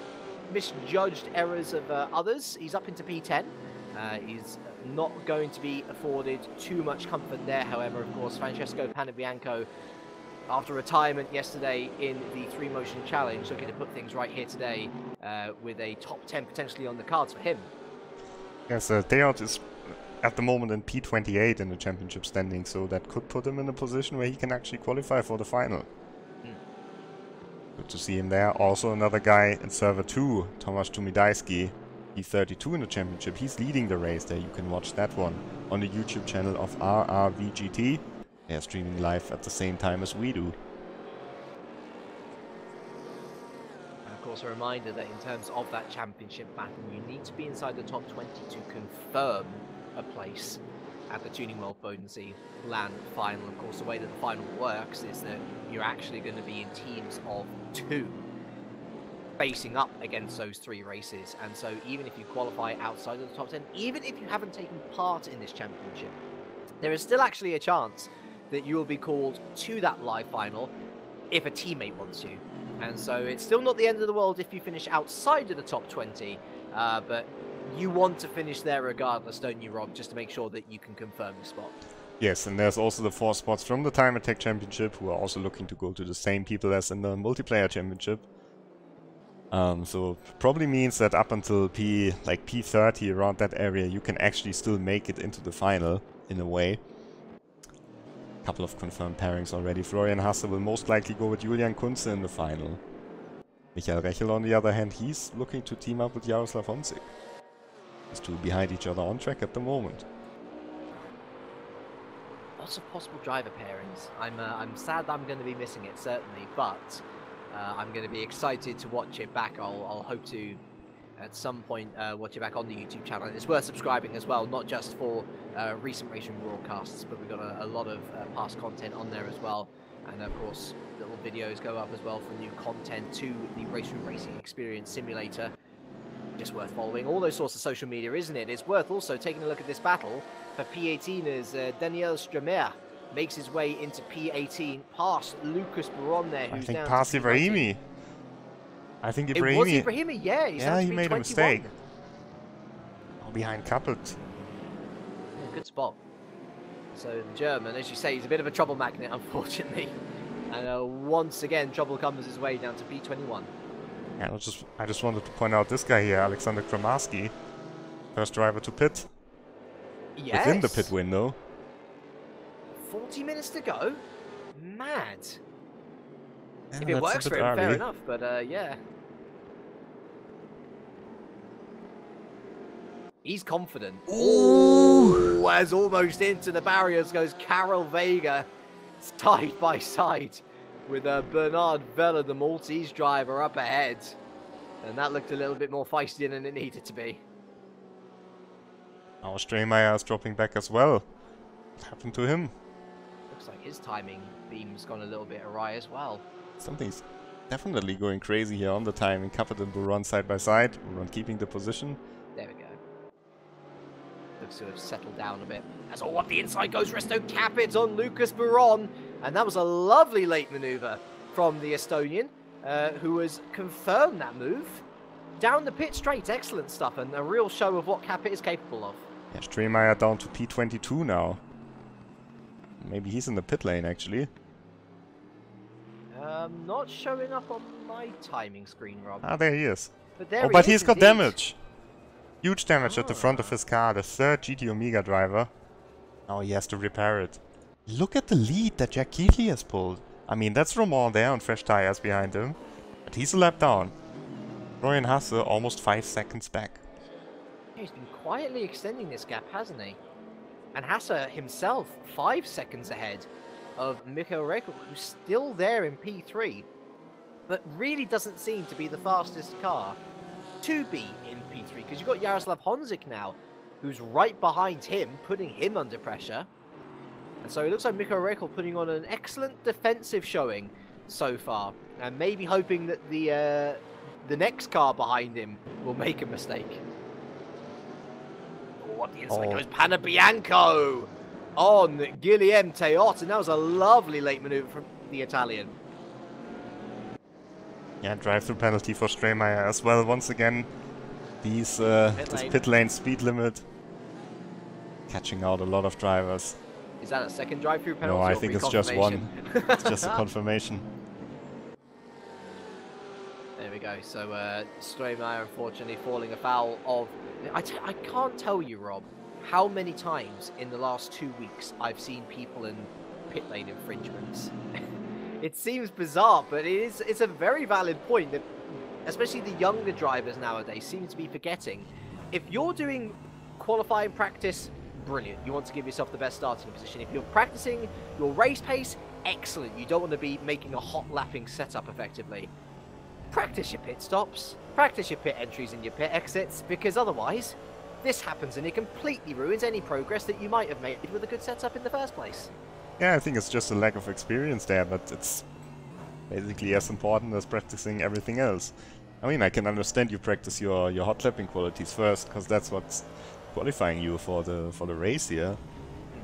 misjudged errors of others. He's up into P10. He's not going to be afforded too much comfort there, however. Of course, Francesco Panebianco, after retirement yesterday in the 3-motion challenge, looking to put things right here today with a top 10 potentially on the cards for him. Yes, Théot is at the moment in P28 in the championship standing, so that could put him in a position where he can actually qualify for the final. Good to see him there. Also another guy in server 2, Tomasz Tumidajski, P32 in the championship. He's leading the race there. You can watch that one on the YouTube channel of RRVGT. They're streaming live at the same time as we do. And of course, a reminder that in terms of that championship battle, you need to be inside the top 20 to confirm a place at the Tuning World Bodensee LAN final. Of course, the way that the final works is that you're actually going to be in teams of 2 facing up against those 3 races, and so even if you qualify outside of the top 10, even if you haven't taken part in this championship, there is still actually a chance that you will be called to that live final if a teammate wants you. And so it's still not the end of the world if you finish outside of the top 20, but you want to finish there regardless, don't you, Rob, just to make sure that you can confirm the spot. Yes, and there's also the 4 spots from the Time Attack Championship who are also looking to go to the same people as in the Multiplayer Championship. So probably means that up until P30, around that area, you can actually still make it into the final, in a way. Couple of confirmed pairings already. Florian Hasse will most likely go with Julian Kunze in the final. Michael Rechel, on the other hand, he's looking to team up with Jaroslav Honzik. These 2 behind each other on track at the moment. Lots of possible driver pairings. I'm sad that I'm going to be missing it, certainly, but I'm going to be excited to watch it back. I'll hope to, at some point, watch it back on the YouTube channel. And it's worth subscribing as well, not just for recent RaceRoom broadcasts, but we've got a lot of past content on there as well. And of course, little videos go up as well for new content to the RaceRoom Racing Experience Simulator. Just worth following all those sorts of social media, isn't it? It's worth also taking a look at this battle for P18 as Daniel Stremer makes his way into P18 past Lucas Baron there, who's down past Ibrahimi. I think Ibrahimi. It was Ibrahimi, yeah. He made a mistake. Oh, behind Kappelt. Yeah, good spot. So the German, as you say, he's a bit of a trouble magnet, unfortunately. And once again, trouble comes his way down to P21. Yeah, I just wanted to point out this guy here, Alexander Kramarski. First driver to pit. Yes. Within the pit window. 40 minutes to go? Mad. Yeah, if it works for him, fair enough, but yeah. He's confident. Ooh! As almost into the barriers goes Karel Vega, side by side with Bernard Vella, the Maltese driver, up ahead. And that looked a little bit more feisty than it needed to be. Now Streymaier is dropping back as well. What happened to him? Looks like his timing beam's gone a little bit awry as well. Something's definitely going crazy here on the timing. Kappelt and Buron side by side. Buron keeping the position. There we go. Looks to have settled down a bit. As all up the inside goes Resto Capit on Lucas Buron. And that was a lovely late maneuver from the Estonian, who has confirmed that move. Down the pit straight, excellent stuff, and a real show of what Capit is capable of. Yeah, Streymaier down to P22 now. Maybe he's in the pit lane, actually. Not showing up on my timing screen, Rob. Ah, there he is. But there but he he's is, got indeed. damage. Huge damage at the front of his car, the 3rd GT Omega driver. Now he has to repair it. Look at the lead that Jack Keithley has pulled. I mean, that's Romain there on fresh tires behind him. But he's a lap down. Florian Hasse almost 5 seconds back. He's been quietly extending this gap, hasn't he? And Hasse himself 5 seconds ahead of Mikko Rekel, who's still there in P3, but really doesn't seem to be the fastest car to be in P3, because you've got Jaroslav Honzik now, who's right behind him, putting him under pressure. And so it looks like Mikko Rekel putting on an excellent defensive showing so far, and maybe hoping that the next car behind him will make a mistake. Oh, on the inside goes Panabianco on Guillaume Teot, and that was a lovely late maneuver from the Italian. Yeah, drive-through penalty for Streymaier as well. Once again, this pit lane speed limit catching out a lot of drivers. Is that a second drive-through penalty? No, I think it's just one. It's just a confirmation. There we go. So Streymaier unfortunately falling afoul of... I can't tell you, Rob, how many times in the last 2 weeks I've seen people in pit lane infringements. It seems bizarre, but it's a very valid point that especially the younger drivers nowadays seem to be forgetting. If you're doing qualifying practice, brilliant. You want to give yourself the best starting position. If you're practicing your race pace, excellent. You don't want to be making a hot lapping setup effectively. Practice your pit stops, practice your pit entries and your pit exits, because otherwise this happens and it completely ruins any progress that you might have made with a good setup in the first place. Yeah, I think it's just a lack of experience there, but it's basically as important as practicing everything else. I mean, I can understand you practice your hot lapping qualities first, because that's what's qualifying you for the race here.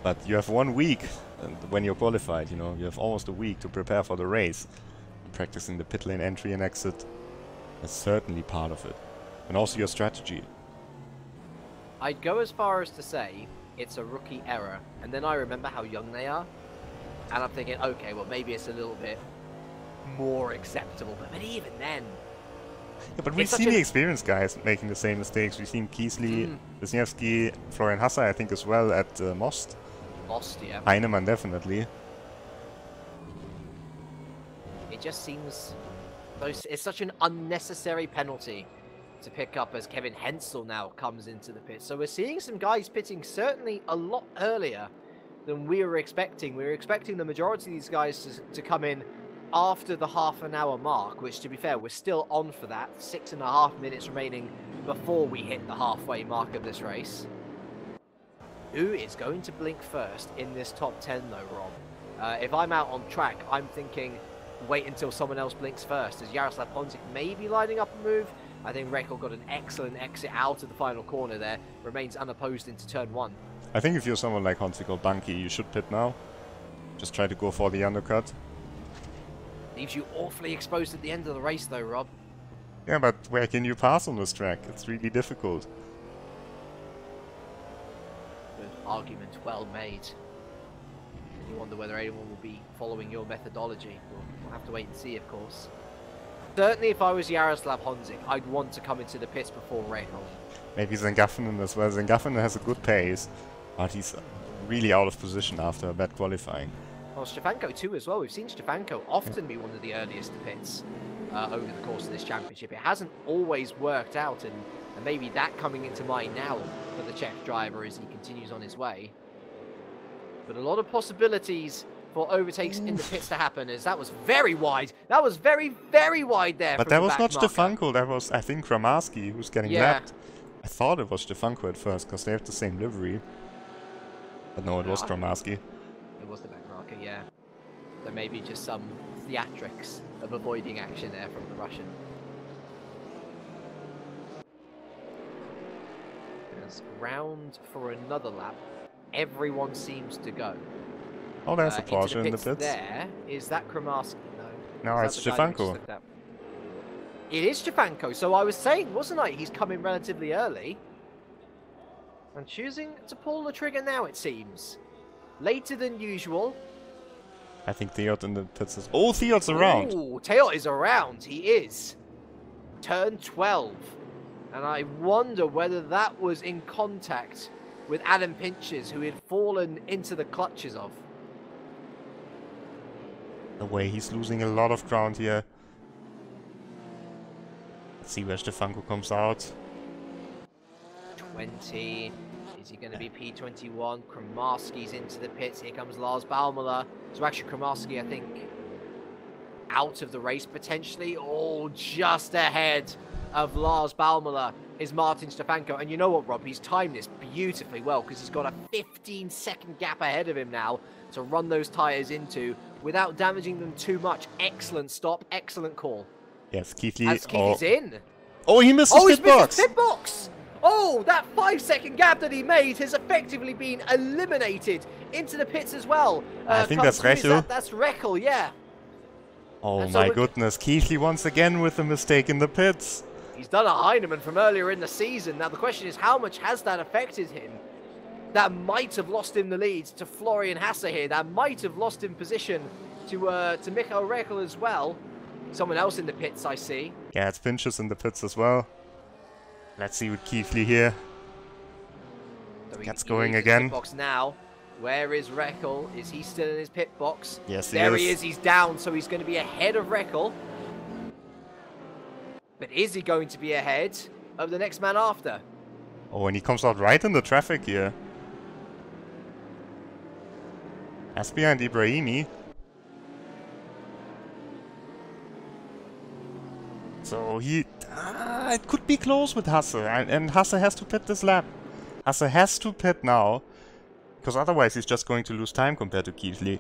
But you have 1 week, and when you're qualified, you know, you have almost a week to prepare for the race. Practicing the pit lane entry and exit is certainly part of it, and also your strategy. I'd go as far as to say it's a rookie error, and then I remember how young they are, and I'm thinking, okay, well maybe it's a little bit more acceptable, but even then... Yeah, but we've seen the experienced guys making the same mistakes. We've seen Kiesli, Wisniewski, Florian Hasse, I think as well at Most. Most, yeah. Heinemann, definitely. It just seems... It's such an unnecessary penalty to pick up as Kevin Hensel now comes into the pit. So we're seeing some guys pitting certainly a lot earlier than we were expecting. We were expecting the majority of these guys to come in after the half-an-hour mark, which, to be fair, we're still on for that. 6.5 minutes remaining before we hit the halfway mark of this race. Who is going to blink first in this top 10, though, Rob? If I'm out on track, I'm thinking wait until someone else blinks first, as Jaroslav Honzik may be lining up a move. I think Rekel got an excellent exit out of the final corner there, remains unopposed into turn 1. I think if you're someone like Honzik or Bunky, you should pit now. Just try to go for the undercut. Leaves you awfully exposed at the end of the race though, Rob. Yeah, but where can you pass on this track? It's really difficult. Good argument, well made. You wonder whether anyone will be following your methodology. We'll have to wait and see, of course. Certainly if I was Jaroslav Honzik, I'd want to come into the pits before Rekel. Maybe Zengaffinen as well. Zengaffinen has a good pace, but he's really out of position after a bad qualifying. Well, Stefanko too as well. We've seen Stefanko often be one of the earliest to pits over the course of this championship. It hasn't always worked out, and maybe that coming into mind now for the Czech driver as he continues on his way. But a lot of possibilities for overtakes in the pits to happen, as that was very wide. That was very, very wide there. But that was not Stefanko, that was, I think, Kramarski who's getting lapped. I thought it was Stefanko at first, because they have the same livery. But no, it was Kramarski. It was the back marker, yeah. So maybe just some theatrics of avoiding action there from the Russian. There's round for another lap. Everyone seems to go. Oh, there's a Porsche in the pits. There. Is that Kramarski? No. No, it's Stefanko. It is Stefanko. So I was saying, wasn't I? He's coming relatively early. And choosing to pull the trigger now, it seems. Later than usual. I think Theot in the pits is... Oh, Theot's around! Oh, Theot is around. He is. Turn 12. And I wonder whether that was in contact with Adam Pinches, who he had fallen into the clutches of. No way, he's losing a lot of ground here. Let's see where Stefanko comes out. 20. Is he going to be P21? Kremarski's into the pits. Here comes Lars Baumüller. So actually Kremarski, I think, out of the race potentially. Oh, just ahead of Lars Baumüller is Martin Stefanko. And you know what, Rob? He's timed this beautifully well because he's got a 15-second gap ahead of him now to run those tyres into without damaging them too much. Excellent stop. Excellent call. Yes, Keithley. As Keithley's in. Oh, he missed his pit box. Pit box. Oh, that 5-second gap that he made has effectively been eliminated into the pits as well. I think that's Rechel. That's Rechel, yeah. Oh my goodness, Keithley once again with a mistake in the pits. He's done a Heinemann from earlier in the season. Now the question is, how much has that affected him? That might have lost him the lead to Florian Hasse here. That might have lost him position to Michael Rechel as well. Someone else in the pits, I see. Yeah, it's Pinches in the pits as well. Let's see with Keithley here. So Gets going again. Box now. Where is Rechel? Is he still in his pit box? Yes, there he is. He's down, so he's going to be ahead of Rechel. But is he going to be ahead of the next man after? Oh, and he comes out right in the traffic here. That's behind Ibrahimi. So he... it could be close with Hasse. And Hasse has to pit this lap. Hasse has to pit now. Because otherwise he's just going to lose time compared to Keithley.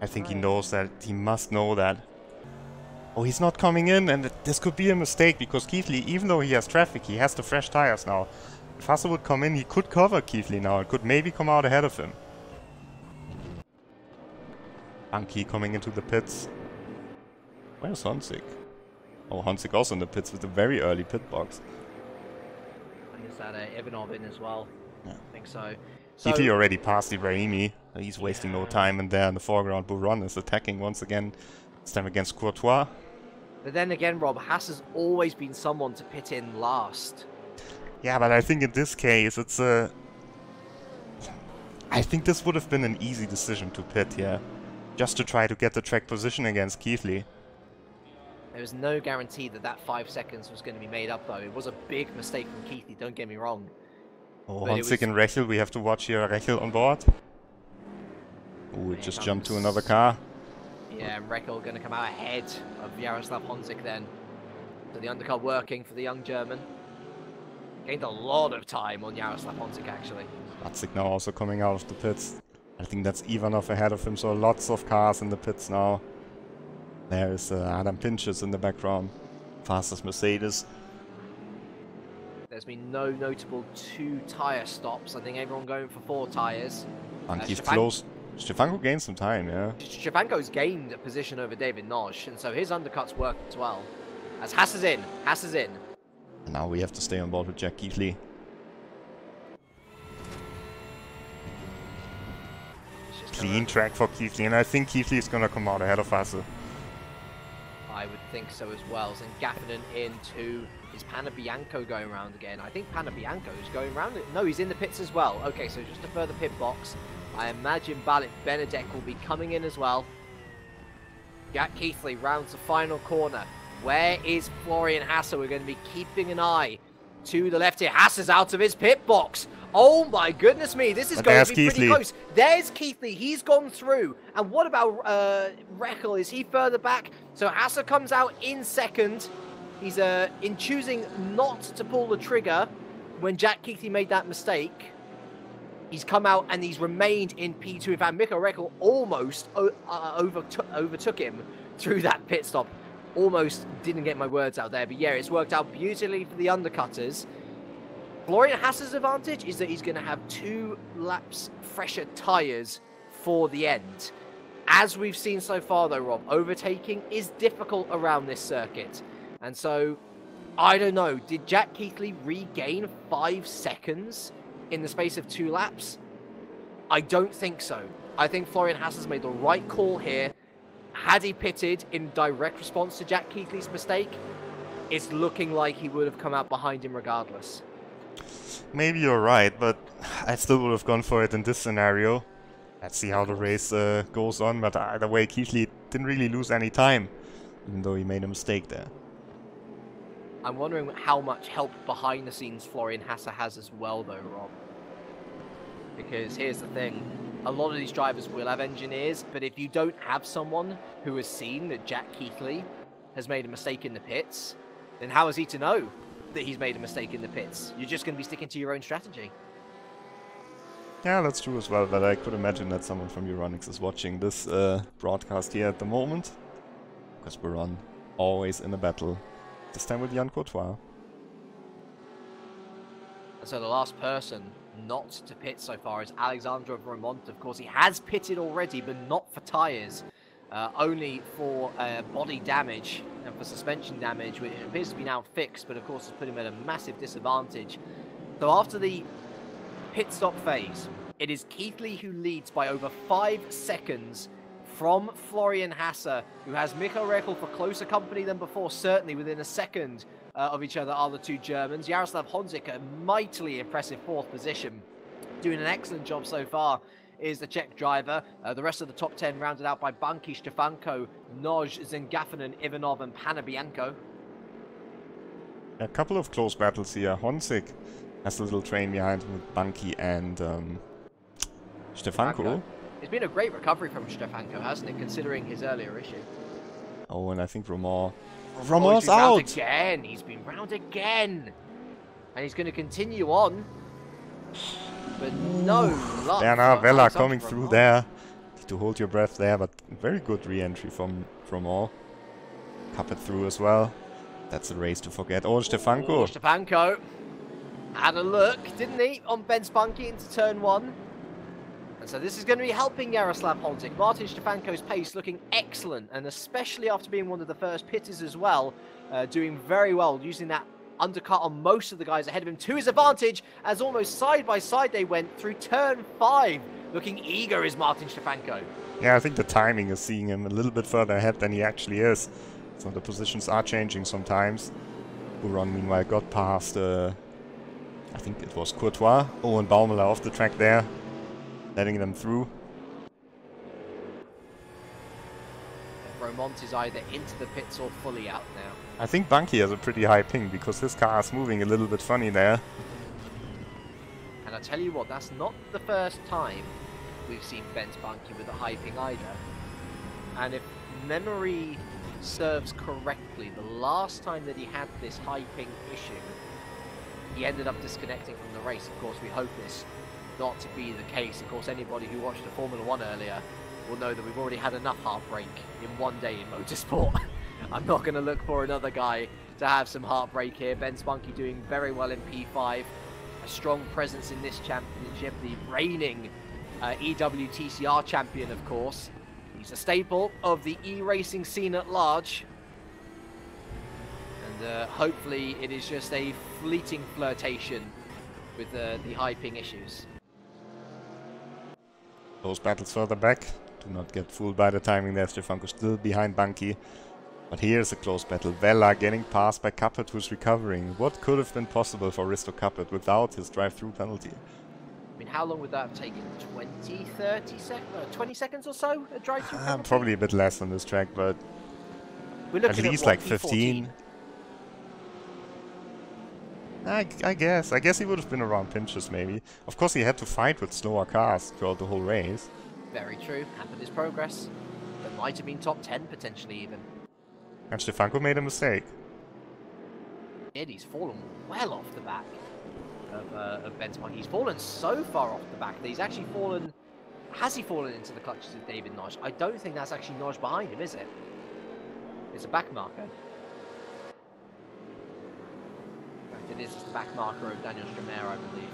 I think he knows that. He must know that. Oh, he's not coming in, and this could be a mistake because Keithley, even though he has traffic, he has the fresh tires now. If Hasse would come in, he could cover Keithley now. It could maybe come out ahead of him. Anki coming into the pits. Where's Honzig? Oh, Honzig also in the pits with a very early pit box. And is that Ivanov in as well? Yeah. I think so. Keithley already passed Ibrahimi. He's wasting no time, and there in the foreground, Buron is attacking once again. This time against Courtois. But then again, Rob, Haas has always been someone to pit in last. Yeah, but I think in this case, it's a... I think this would have been an easy decision to pit here. Just to try to get the track position against Keithley. There was no guarantee that that 5 seconds was going to be made up, though. It was a big mistake from Keithley, don't get me wrong. Oh, Honzig and Rechel, we have to watch here. Rechel on board. Oh, it just jumped to another car. Yeah, and Rechel going to come out ahead of Jaroslav Honzig then. So the undercut working for the young German. Gained a lot of time on Jaroslav Honzig, actually. Honzig now also coming out of the pits. I think that's Ivanov ahead of him, so lots of cars in the pits now. There is Adam Pinches in the background. Fastest Mercedes. There's been no notable 2 tyre stops. I think everyone going for 4 tyres. Anki's close. Stefanko gained some time, yeah. Stefanko's gained a position over David Nosh, and so his undercuts worked as well. As Haas is in. Haas is in. And now we have to stay on board with Jack Keithley. Clean track for Keithley, and I think Keithley is going to come out ahead of Haas. I would think so as well. So Gaffinen into... Is Panabianco going around again? I think Panabianco is going around. No, he's in the pits as well. Okay, so just a further pit box. I imagine Balit Benedek will be coming in as well. Jack Keithley rounds the final corner. Where is Florian Hasse? We're going to be keeping an eye to the left here. Hasse's out of his pit box. Oh my goodness me, this is going to be pretty close. There's Keithley, he's gone through. And what about Rechel? Is he further back? So Hasse comes out in second. He's in choosing not to pull the trigger when Jack Keithley made that mistake. He's come out and he's remained in P2. In fact, Michael Rechel almost overtook him through that pit stop. Almost didn't get my words out there, but yeah, it's worked out beautifully for the undercutters. Florian Hasse's advantage is that he's going to have 2 laps fresher tyres for the end. As we've seen so far though, Rob, overtaking is difficult around this circuit. And so, I don't know, did Jack Keithley regain 5 seconds in the space of 2 laps? I don't think so. I think Florian Hasse has made the right call here. Had he pitted in direct response to Jack Keithley's mistake, it's looking like he would have come out behind him regardless. Maybe you're right, but I still would have gone for it in this scenario. Let's see how the race goes on, but either way, Keithley didn't really lose any time, even though he made a mistake there. I'm wondering how much help behind the scenes Florian Hassa has as well, though, Rob. Because here's the thing. A lot of these drivers will have engineers, but if you don't have someone who has seen that Jack Keithley has made a mistake in the pits, then how is he to know that he's made a mistake in the pits? You're just going to be sticking to your own strategy. Yeah, that's true as well, but I could imagine that someone from Euronics is watching this broadcast here at the moment. Because we're on always in a battle. This time with Jan Courtois. And so the last person not to pit so far is Alexandre Vermont. Of course, he has pitted already, but not for tyres. Only for body damage and for suspension damage, which appears to be now fixed, but of course has put him at a massive disadvantage. So after the pit stop phase, it is Keithley who leads by over 5 seconds from Florian Hassa, who has Michael Rekel for closer company than before. Certainly within a second of each other are the two Germans. Jaroslav Honzik, a mightily impressive 4th position, doing an excellent job so far, is the Czech driver. The rest of the top 10 rounded out by Banki, Stefanko, Noj, Zengaffinen, Ivanov and Panabianco. A couple of close battles here. Honzik has a little train behind him with Banki and Stefanko. It's been a great recovery from Stefanko, hasn't it, considering his earlier issue? Oh, and I think Romain's he's been out! Round again. He's been round again! And he's going to continue on. But no luck. Bernard Vella coming through there. Need to hold your breath there, but very good re-entry from all. Cup it through as well. That's a race to forget. Oh, Stefanko. Oh, Stefanko had a look, didn't he, on Ben Spunky into turn 1. And so this is going to be helping Jaroslav Honzik. Martin Stefanko's pace looking excellent, and especially after being one of the first pitters as well, doing very well, using that undercut on most of the guys ahead of him to his advantage, as almost side by side they went through turn 5. Looking eager is Martin Stefanko. Yeah, I think the timing is seeing him a little bit further ahead than he actually is. So the positions are changing sometimes. Buron meanwhile got past, I think it was Courtois. Oh, and Baumler off the track there, letting them through. Romont is either into the pits or fully out now. I think Banki has a pretty high ping because his car is moving a little bit funny there. And I tell you what, that's not the first time we've seen Ben Spunky with a high ping either. And if memory serves correctly, the last time that he had this high ping issue, he ended up disconnecting from the race. Of course, we hope this not to be the case. Of course, anybody who watched the Formula 1 earlier will know that we've already had enough heartbreak in one day in motorsport. I'm not going to look for another guy to have some heartbreak here. Ben Spunky doing very well in P5. A strong presence in this championship. The reigning EWTCR champion, of course. He's a staple of the e-racing scene at large. And hopefully it is just a fleeting flirtation with the high ping issues. Those battles further back. Do not get fooled by the timing there. Stefanko still behind Banki. But here's a close battle. Vella getting passed by Capet, who's recovering. What could have been possible for Risto Capet without his drive-through penalty? I mean, how long would that have taken? 20, 30 seconds? 20 seconds or so? A drive-through penalty? Probably a bit less on this track, but we're looking at least like 15. I guess he would have been around pinches maybe. Of course he had to fight with slower cars throughout the whole race. Very true. Happened his progress. That might have been top 10 potentially even. And Stefanko made a mistake. He's fallen well off the back of Ben Spunky. He's fallen so far off the back that he's actually fallen... Has he fallen into the clutches of David Noj? I don't think that's actually Noj behind him, is it? It's a back marker. It is just the back marker of Daniel Stramer, I believe.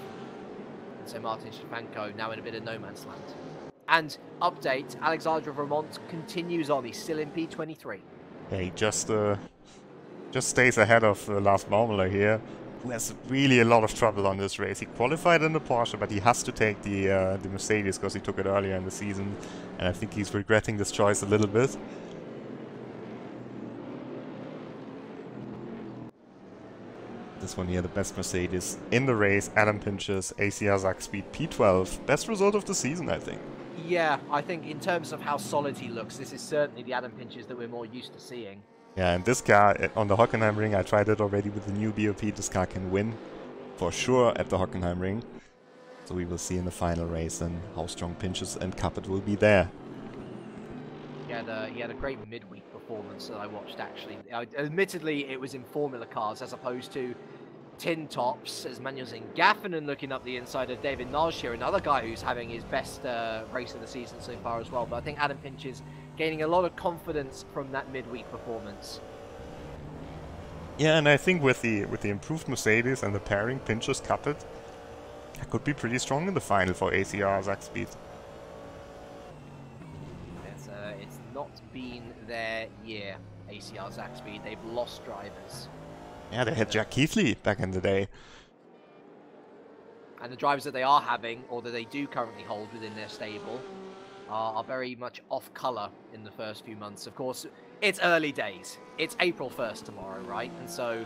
And so Martin Stefanko now in a bit of no man's land. And update, Alexandre Vermont continues on. He's still in P23. Yeah, he just stays ahead of Lars Baumler here, who has really a lot of trouble on this race. He qualified in the Porsche, but he has to take the Mercedes because he took it earlier in the season. And I think he's regretting this choice a little bit. This one here, the best Mercedes in the race. Adam Pinches, ACR Zach Speed P12. Best result of the season, I think. Yeah, I think in terms of how solid he looks, this is certainly the Adam Pinches that we're more used to seeing. Yeah, and this car on the Hockenheimring, I tried it already with the new BOP. This car can win for sure at the Hockenheimring. So we will see in the final race and how strong Pinches and Capet will be there. He had a great midweek performance that I watched, actually. Admittedly, it was in Formula cars as opposed to tin tops, as Manuel's in Gaffinen looking up the inside of David Naj here, another guy who's having his best race of the season so far as well. But I think Adam Pinch is gaining a lot of confidence from that midweek performance. Yeah, and I think with the improved Mercedes and the pairing Pinches Capet, that could be pretty strong in the final for ACR Zakspeed. It's not been their year, ACR Zakspeed. They've lost drivers. Yeah, they had Jack Keithley back in the day. And the drivers that they are having, or that they do currently hold within their stable, are very much off colour in the first few months. Of course, it's early days. It's April 1st tomorrow, right? And so,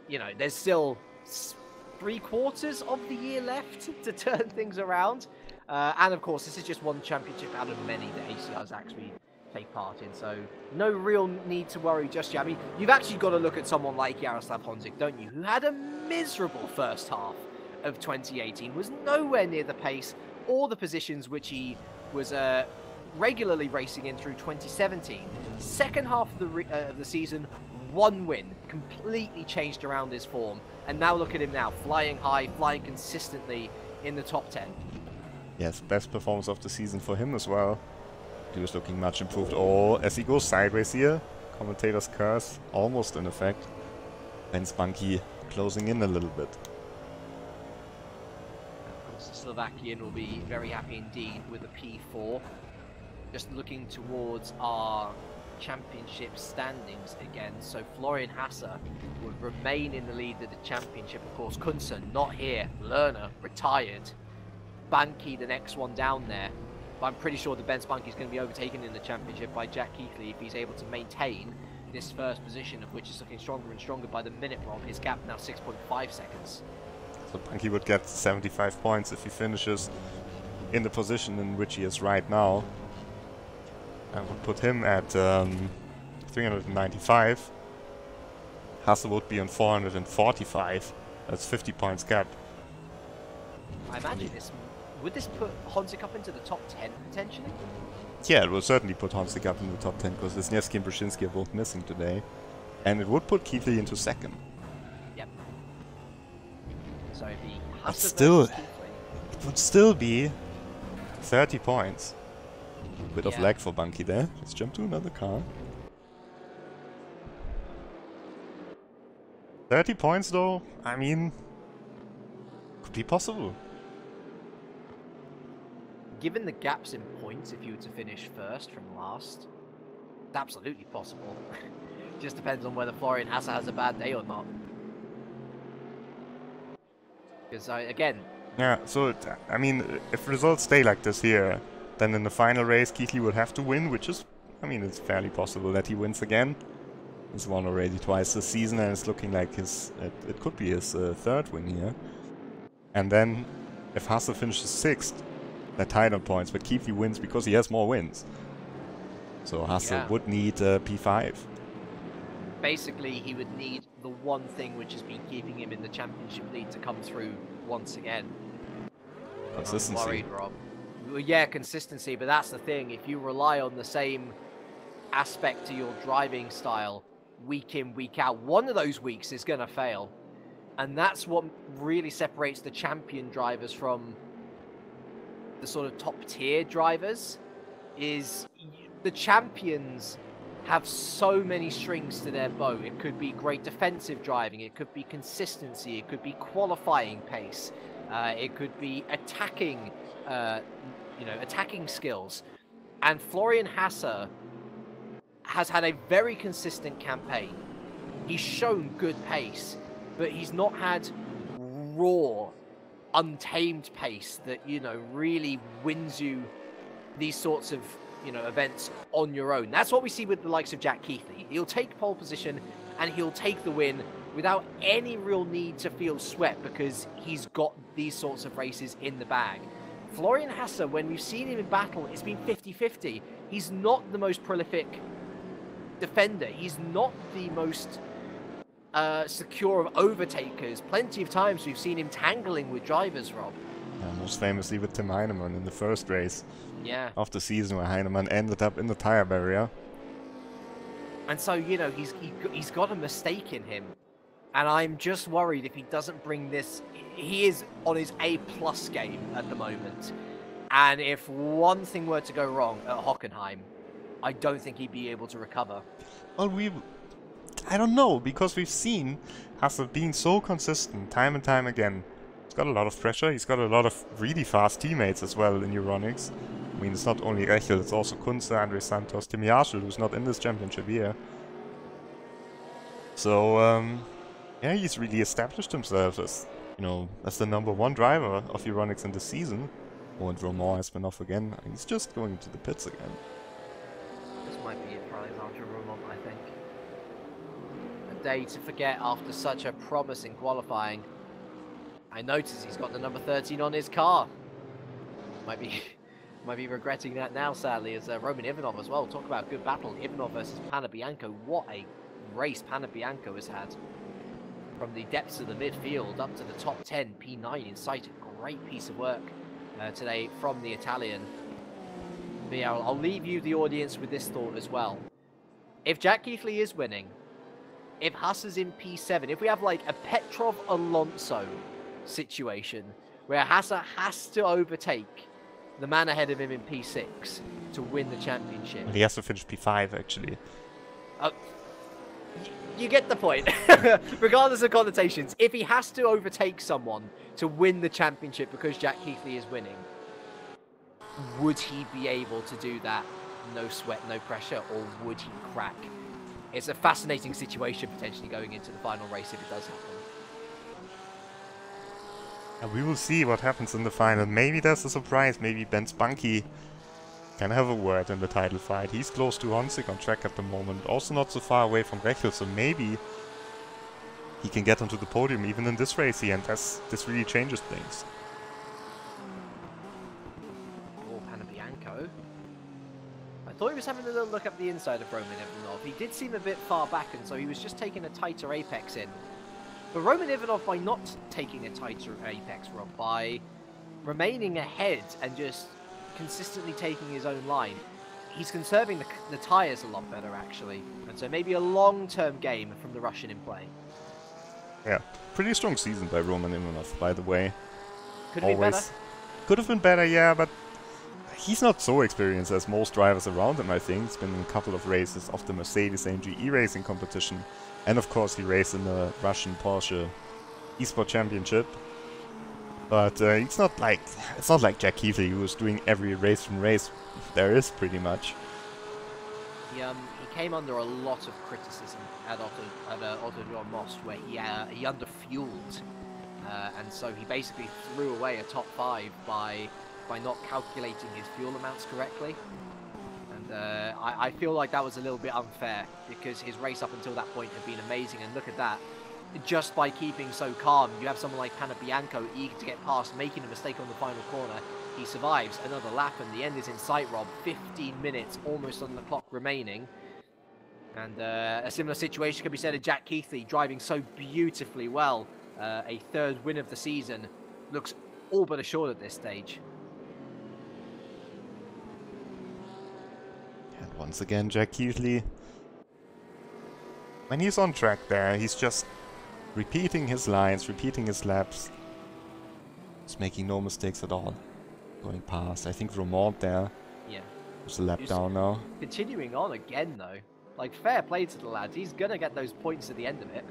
you know, there's still 3/4 of the year left to turn things around. And of course, this is just one championship out of many that ACR Zakspeed take part in, so no real need to worry just yet. I mean, you've actually got to look at someone like Jaroslav Honzik, don't you, who had a miserable first half of 2018, was nowhere near the pace or the positions which he was regularly racing in through 2017. Second half of the season, one win, completely changed around his form, and now look at him now, flying high, flying consistently in the top 10. Yes, best performance of the season for him as well. He was looking much improved. Oh, as he goes sideways here, commentator's curse almost in effect. And Spunky closing in a little bit. Of course, the Slovakian will be very happy indeed with a P4. Just looking towards our championship standings again. So Florian Hasser would remain in the lead of the championship. Of course, Kunsen not here. Lerner retired. Banky, the next one down there. But I'm pretty sure that Ben Spunky is going to be overtaken in the championship by Jack Keithley if he's able to maintain this first position, of which is looking stronger and stronger by the minute, Rob. His gap now 6.5 seconds. So Banky would get 75 points if he finishes in the position in which he is right now. I would put him at 395. Hasse would be on 445. That's 50 points gap. I imagine would this put Honzik up into the top 10 potentially? Yeah, it will certainly put Honzik up in the top 10 because Wisniewski and Brzezinski are both missing today. And it would put Keithley into second. Yep. So if he but still, it would still be 30 points. A bit of lag for Banky there. Let's jump to another car. 30 points though, I mean, could be possible. Given the gaps in points, if you were to finish first from last, it's absolutely possible. Just depends on whether Florian Hasser has a bad day or not. Because, again... Yeah, so, I mean, if results stay like this here, then in the final race, Keithley would have to win, which is, I mean, it's fairly possible that he wins again. He's won already twice this season, and it's looking like it could be his third win here. And then, if Hasser finishes 6th, they're tied on points, but Keithley wins because he has more wins. So Hasser would need P5. Basically, he would need the one thing which has been keeping him in the championship lead to come through once again. Consistency. I'm worried, Rob. Well, yeah, consistency, but that's the thing. If you rely on the same aspect to your driving style week in, week out, one of those weeks is going to fail. And that's what really separates the champion drivers from the sort of top tier drivers, is the champions have so many strings to their bow. It could be great defensive driving, it could be consistency, it could be qualifying pace, it could be attacking, attacking skills. And Florian Hasser has had a very consistent campaign. He's shown good pace, but he's not had raw, untamed pace that, really wins you these sorts of, events on your own. That's what we see with the likes of Jack Keithley. He'll take pole position and he'll take the win without any real need to feel sweat because he's got these sorts of races in the bag. Florian Hasser, when we've seen him in battle, it's been 50-50. He's not the most prolific defender. He's not the most secure of overtakers. Plenty of times we've seen him tangling with drivers, Rob. Yeah, most famously with Tim Heinemann in the first race of the season, where Heinemann ended up in the tire barrier. And so, you know, he's got a mistake in him. And I'm just worried if he doesn't bring this... He is on his A+ game at the moment. And if one thing were to go wrong at Hockenheim, I don't think he'd be able to recover. Well, I don't know, because we've seen Hasse being so consistent time and time again. He's got a lot of pressure, he's got a lot of really fast teammates as well in Euronics. I mean, it's not only Rechel, it's also Kunze, Andre Santos, Tim Yarschel, who's not in this championship here. So, yeah, he's really established himself as, you know, as the #1 driver of Euronics in this season. Oh, and Romain has been off again. He's just going to the pits again. This might be it for Alexandre Romain, I think. A day to forget after such a promising qualifying. I notice he's got the number 13 on his car. Might be regretting that now, sadly, as Roman Ivanov as well. Talk about good battle. Ivanov versus Panabianco. What a race Panabianco has had. From the depths of the midfield up to the top 10, P9 in sight. A great piece of work today from the Italian. But yeah, I'll leave you, the audience, with this thought as well. If Jack Keithley is winning, if Haas is in P7, if we have like a Petrov-Alonso situation where Haas has to overtake the man ahead of him in P6 to win the championship. Well, he has to finish P5, actually. You get the point. Regardless of connotations, if he has to overtake someone to win the championship because Jack Keithley is winning, would he be able to do that? No sweat, no pressure, or would he crack? It's a fascinating situation potentially going into the final race if it does happen. And we will see what happens in the final. Maybe there's a surprise. Maybe Ben Spunky can have a word in the title fight. He's close to Honzig on track at the moment. Also not so far away from Rechel, so maybe he can get onto the podium even in this race here, and this really changes things. Oh, Panabianco. I thought he was having a little look up the inside of Roman Ivanov. He did seem a bit far back, and so he was just taking a tighter apex in. But Roman Ivanov, by not taking a tighter apex, Rob, by remaining ahead and just consistently taking his own line, he's conserving the tyres a lot better, actually. And so maybe a long-term game from the Russian in play. Yeah, pretty strong season by Roman Ivanov, by the way. Could have been better. Could have been better, yeah, but he's not so experienced as most drivers around him, I think. He's been in a couple of races of the Mercedes AMG e-racing competition. And of course he raced in the Russian Porsche Esports Championship. But it's not like Jack Keithley, who was doing every race from race there is, pretty much. He came under a lot of criticism at Autodrome Most, where he underfueled, and so he basically threw away a top 5 by not calculating his fuel amounts correctly. And I feel like that was a little bit unfair, because his race up until that point had been amazing, and look at that. Just by keeping so calm, you have someone like Panabianco eager to get past, making a mistake on the final corner. He survives another lap, and the end is in sight, Rob. 15 minutes almost on the clock remaining. And a similar situation can be said of Jack Keithley, driving so beautifully well. A 3rd win of the season. Looks all but assured at this stage. And once again, Jack Keithley, when he's on track there, he's just repeating his lines, repeating his laps. He's making no mistakes at all. Going past, I think Romont there. Yeah. There's a lap down now. Continuing on again, though. Like, fair play to the lad. He's gonna get those points at the end of it.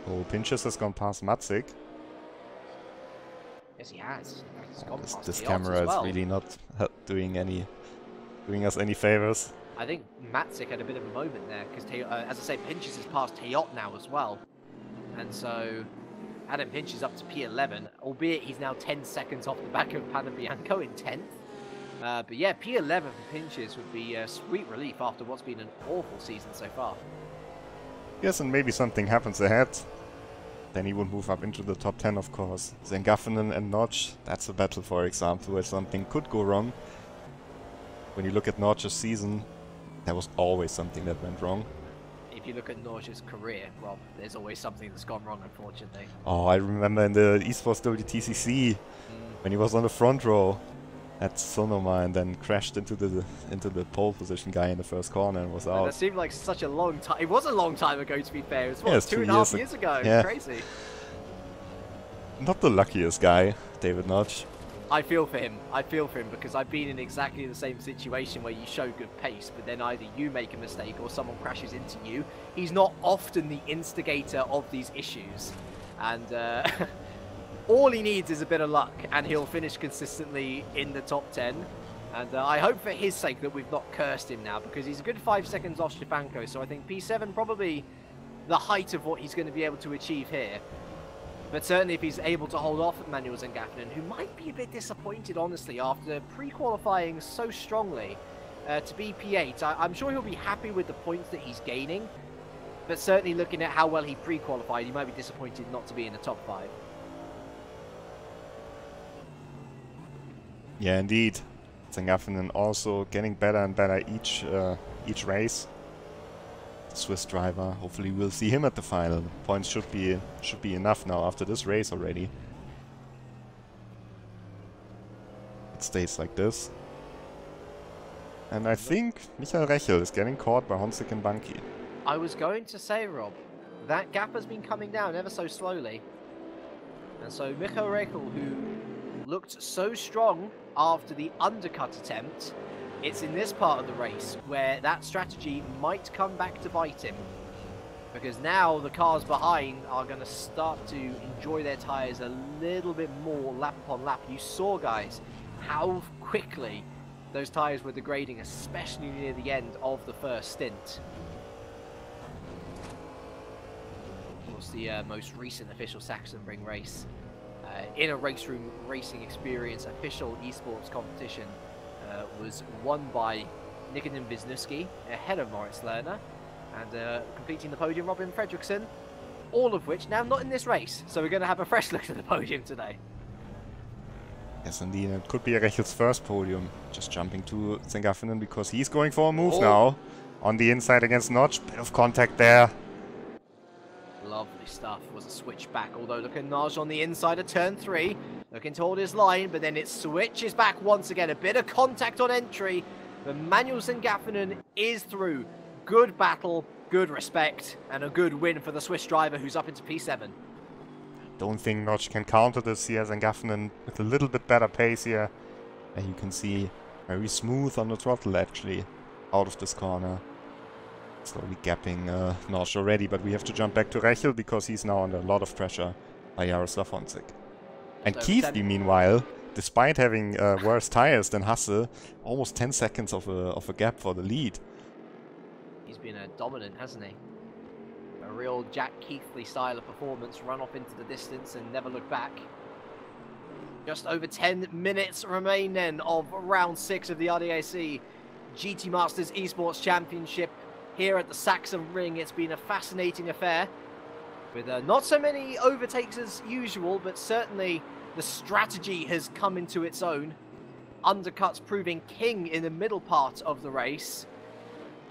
Oh, Pinchas has gone past Matzik. Yes, he has. He's gone past this the camera odds as well. is really not doing us any favors. I think Matzik had a bit of a moment there, because, as I say, Pinchas has passed Teot now as well. And so, Adam Pinchas up to P11, albeit he's now 10 seconds off the back of Panabianco in 10th. But yeah, P11 for Pinchas would be a sweet relief after what's been an awful season so far. Yes, and maybe something happens ahead. Then he would move up into the top 10, of course. Zengaffinen and Notch, that's a battle, for example, where something could go wrong. When you look at Notch's season, There was always something that went wrong. If you look at Norge's career, Rob, there's always something that's gone wrong, unfortunately. Oh, I remember in the Esports WTCC when he was on the front row at Sonoma and then crashed into the pole position guy in the first corner and was out. That seemed like such a long time. It was a long time ago, to be fair. It was, what, Yeah, it's 2.5 years ago. Yeah. Crazy. Not the luckiest guy, David Notch. I feel for him. I feel for him because I've been in exactly the same situation where you show good pace, but then either you make a mistake or someone crashes into you. He's not often the instigator of these issues. And all he needs is a bit of luck, and he'll finish consistently in the top 10. And I hope for his sake that we've not cursed him now, because he's a good 5 seconds off Stefanko, so I think P7 probably the height of what he's going to be able to achieve here. But certainly if he's able to hold off Manuel Zangaffinen, who might be a bit disappointed, honestly, after pre-qualifying so strongly to be P8. I'm sure he'll be happy with the points that he's gaining, but certainly looking at how well he pre-qualified, he might be disappointed not to be in the top 5. Yeah, indeed. Zangaffinen also getting better and better each race. The Swiss driver. Hopefully we'll see him at the final. Points should be enough now after this race already. It stays like this. And I think Michael Rechel is getting caught by Honzik and Banki. I was going to say, Rob, that gap has been coming down ever so slowly. And so Michael Rechel, who looked so strong after the undercut attempt, it's in this part of the race where that strategy might come back to bite him. Because now the cars behind are going to start to enjoy their tyres a little bit more lap upon lap. You saw, guys, how quickly those tyres were degrading, especially near the end of the first stint. Of course, the most recent official Sachsenring race in a RaceRoom racing experience official esports competition was won by Nikodem Wisniewski ahead of Moritz Lerner, and completing the podium Robin Fredriksson, all of which now not in this race, so we're going to have a fresh look at the podium today. Yes, indeed, it could be Rechel's first podium. Just jumping to Zangaffinen because he's going for a move now. On the inside against Notch, bit of contact there. Lovely stuff. Was a switch back, although look at Naj on the inside of turn 3. Looking to hold his line, but then it switches back once again. A bit of contact on entry, but Manuel Zangaffinen is through. Good battle, good respect, and a good win for the Swiss driver who's up into P7. Don't think Notch can counter this here. Zangaffinen with a little bit better pace here. And you can see very smooth on the throttle actually out of this corner. Slowly gapping Notch already, but we have to jump back to Rechel because he's now under a lot of pressure by Jaroslav Honzik. And Keithley, meanwhile, despite having worse tires than Hasse, almost 10 seconds of a gap for the lead. He's been dominant, hasn't he? A real Jack Keithley style of performance, run off into the distance and never look back. Just over 10 minutes remain then of round 6 of the RDAC GT Masters Esports Championship here at the Sachsenring. It's been a fascinating affair with not so many overtakes as usual, but certainly the strategy has come into its own. Undercuts proving king in the middle part of the race.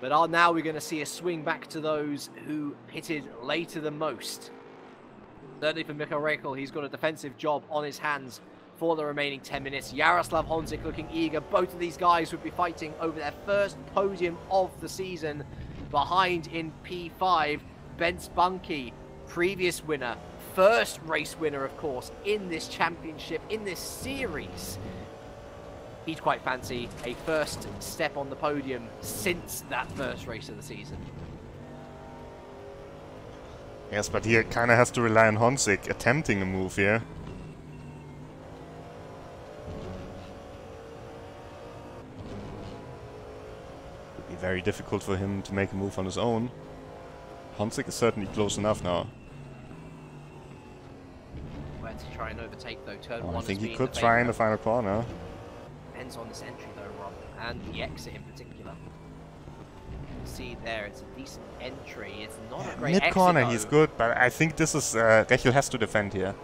But now we're going to see a swing back to those who pitted later than most. Certainly for Michael Rechel, he's got a defensive job on his hands for the remaining 10 minutes. Jaroslav Honzik looking eager. Both of these guys would be fighting over their first podium of the season. Behind in P5, Bence Bunky, previous winner, first race winner, of course, in this championship, in this series. He'd quite fancy a first step on the podium since that first race of the season. Yes, but he kind of has to rely on Honzik attempting a move here. Would be very difficult for him to make a move on his own. Honzik is certainly close enough now. Where to try and overtake though, turn 1 I think he has been could the try in the favourite. final corner. Depends on this entry though, Rob, and the exit in particular. See there, it's a decent entry. It's not a great exit. Mid corner, though. he's good, but I think this is Rechel has to defend here.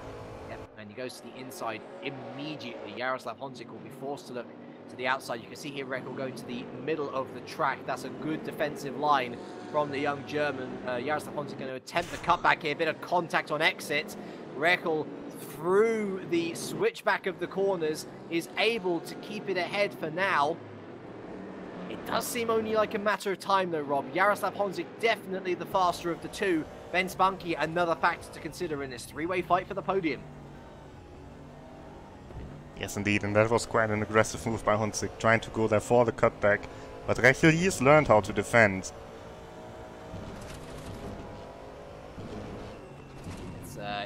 Yep, and he goes to the inside immediately. Jaroslav Honzik will be forced to look to the outside. You can see here Rekel going to the middle of the track. That's a good defensive line from the young German. Jaroslav Honzik going to attempt the cutback here. A bit of contact on exit. Rekel through the switchback of the corners is able to keep it ahead for now. It does seem only like a matter of time though, Rob. Jaroslav Honzik definitely the faster of the two. Ben Spunky, another factor to consider in this three-way fight for the podium. Yes, indeed, and that was quite an aggressive move by Honzik, trying to go there for the cutback. But Rekel, he has learned how to defend.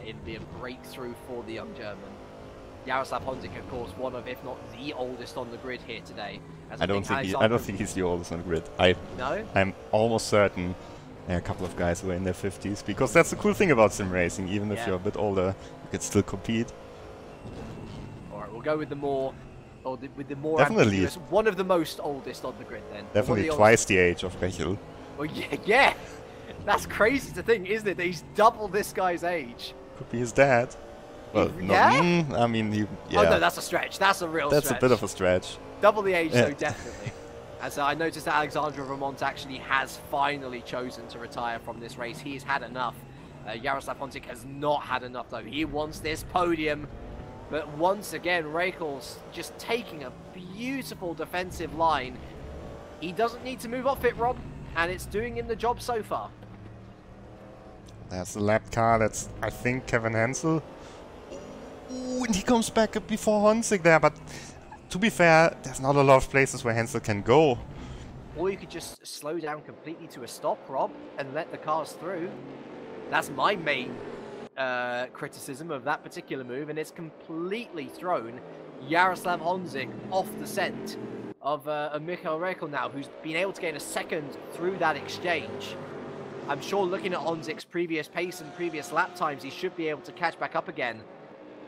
It'd be a breakthrough for the young German. Jaroslav Honzik, of course, one of, if not the oldest on the grid here today. I don't think he's the oldest on the grid. No? I'm almost certain a couple of guys were in their 50s, because that's the cool thing about sim racing. Even if you're a bit older, you can still compete. All right, we'll go with the more, with the more definitely ambiguous, one of the most oldest on the grid then. Definitely twice the age of Rekel. Well, yeah. That's crazy to think, isn't it? That he's double this guy's age. Could be his dad. Well, yeah? I mean, yeah. Oh no, that's a stretch. That's a real stretch. That's a bit of a stretch. Double the age, though, definitely. As I noticed that Alexandre Vermont actually has finally chosen to retire from this race. He's had enough. Jaroslav Honzik has not had enough, though. He wants this podium. But once again, Rekel's just taking a beautiful defensive line. He doesn't need to move off it, Rob, and it's doing him the job so far. There's the lap car. That's, I think, Kevin Hansel. Ooh, and he comes back up before Honzik there, but to be fair, there's not a lot of places where Hansel can go. Or you could just slow down completely to a stop, Rob, and let the cars through. That's my main criticism of that particular move, and it's completely thrown Jaroslav Honzik off the scent of Michael Rekel now, who's been able to gain a second through that exchange. I'm sure looking at Honzik's previous pace and previous lap times, he should be able to catch back up again.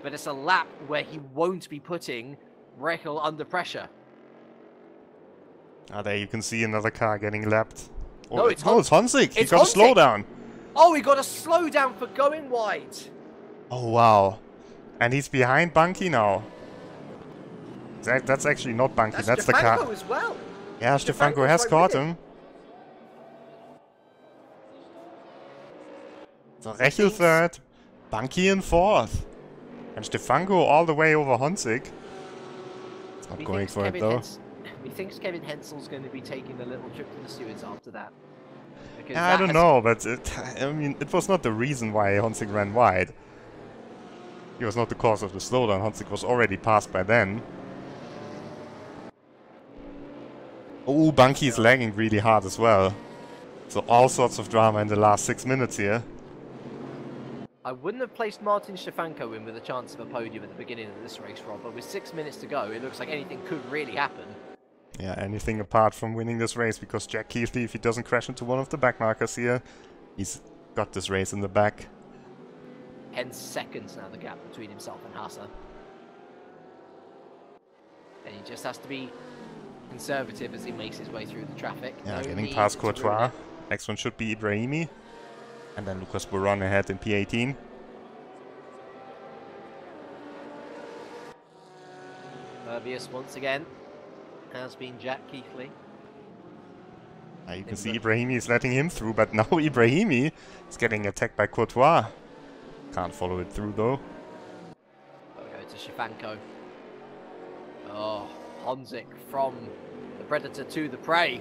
But it's a lap where he won't be putting Rekel under pressure. There you can see another car getting lapped. Oh, no, it's Honzik. He got a slowdown. Oh, he got a slowdown for going wide. Oh, wow. And he's behind Bunky now. That's actually not Bunky. That's the car. Stefanko as well. Yeah, Stefanko has caught him. So Rekel third, Bunky in fourth. And Stefanko all the way over Honzik. It's not going for it though. He thinks Kevin Hensel's going to be taking a little trip to the stewards after that. Yeah, I don't know, but I mean, it was not the reason why Honzik ran wide. It was not the cause of the slowdown. Honzik was already passed by then. Oh, Bunky is lagging really hard as well. So all sorts of drama in the last 6 minutes here. I wouldn't have placed Martin Stefanko in with a chance of a podium at the beginning of this race, Rob, but with 6 minutes to go, it looks like anything could really happen. Yeah, anything apart from winning this race, because Jack Keithley, if he doesn't crash into one of the back markers here, he's got this race in the back. 10 seconds now, the gap between himself and Hassa. And he just has to be conservative as he makes his way through the traffic. Yeah, getting past Courtois. Next one should be Ibrahimi. And then Lucas Buron ahead in P18. Pervious once again has been Jack Keithley. You can see Ibrahimi is letting him through, but now Ibrahimi is getting attacked by Courtois. Can't follow it through though. We'll go to Stefanko. Oh, Honzik from the predator to the prey.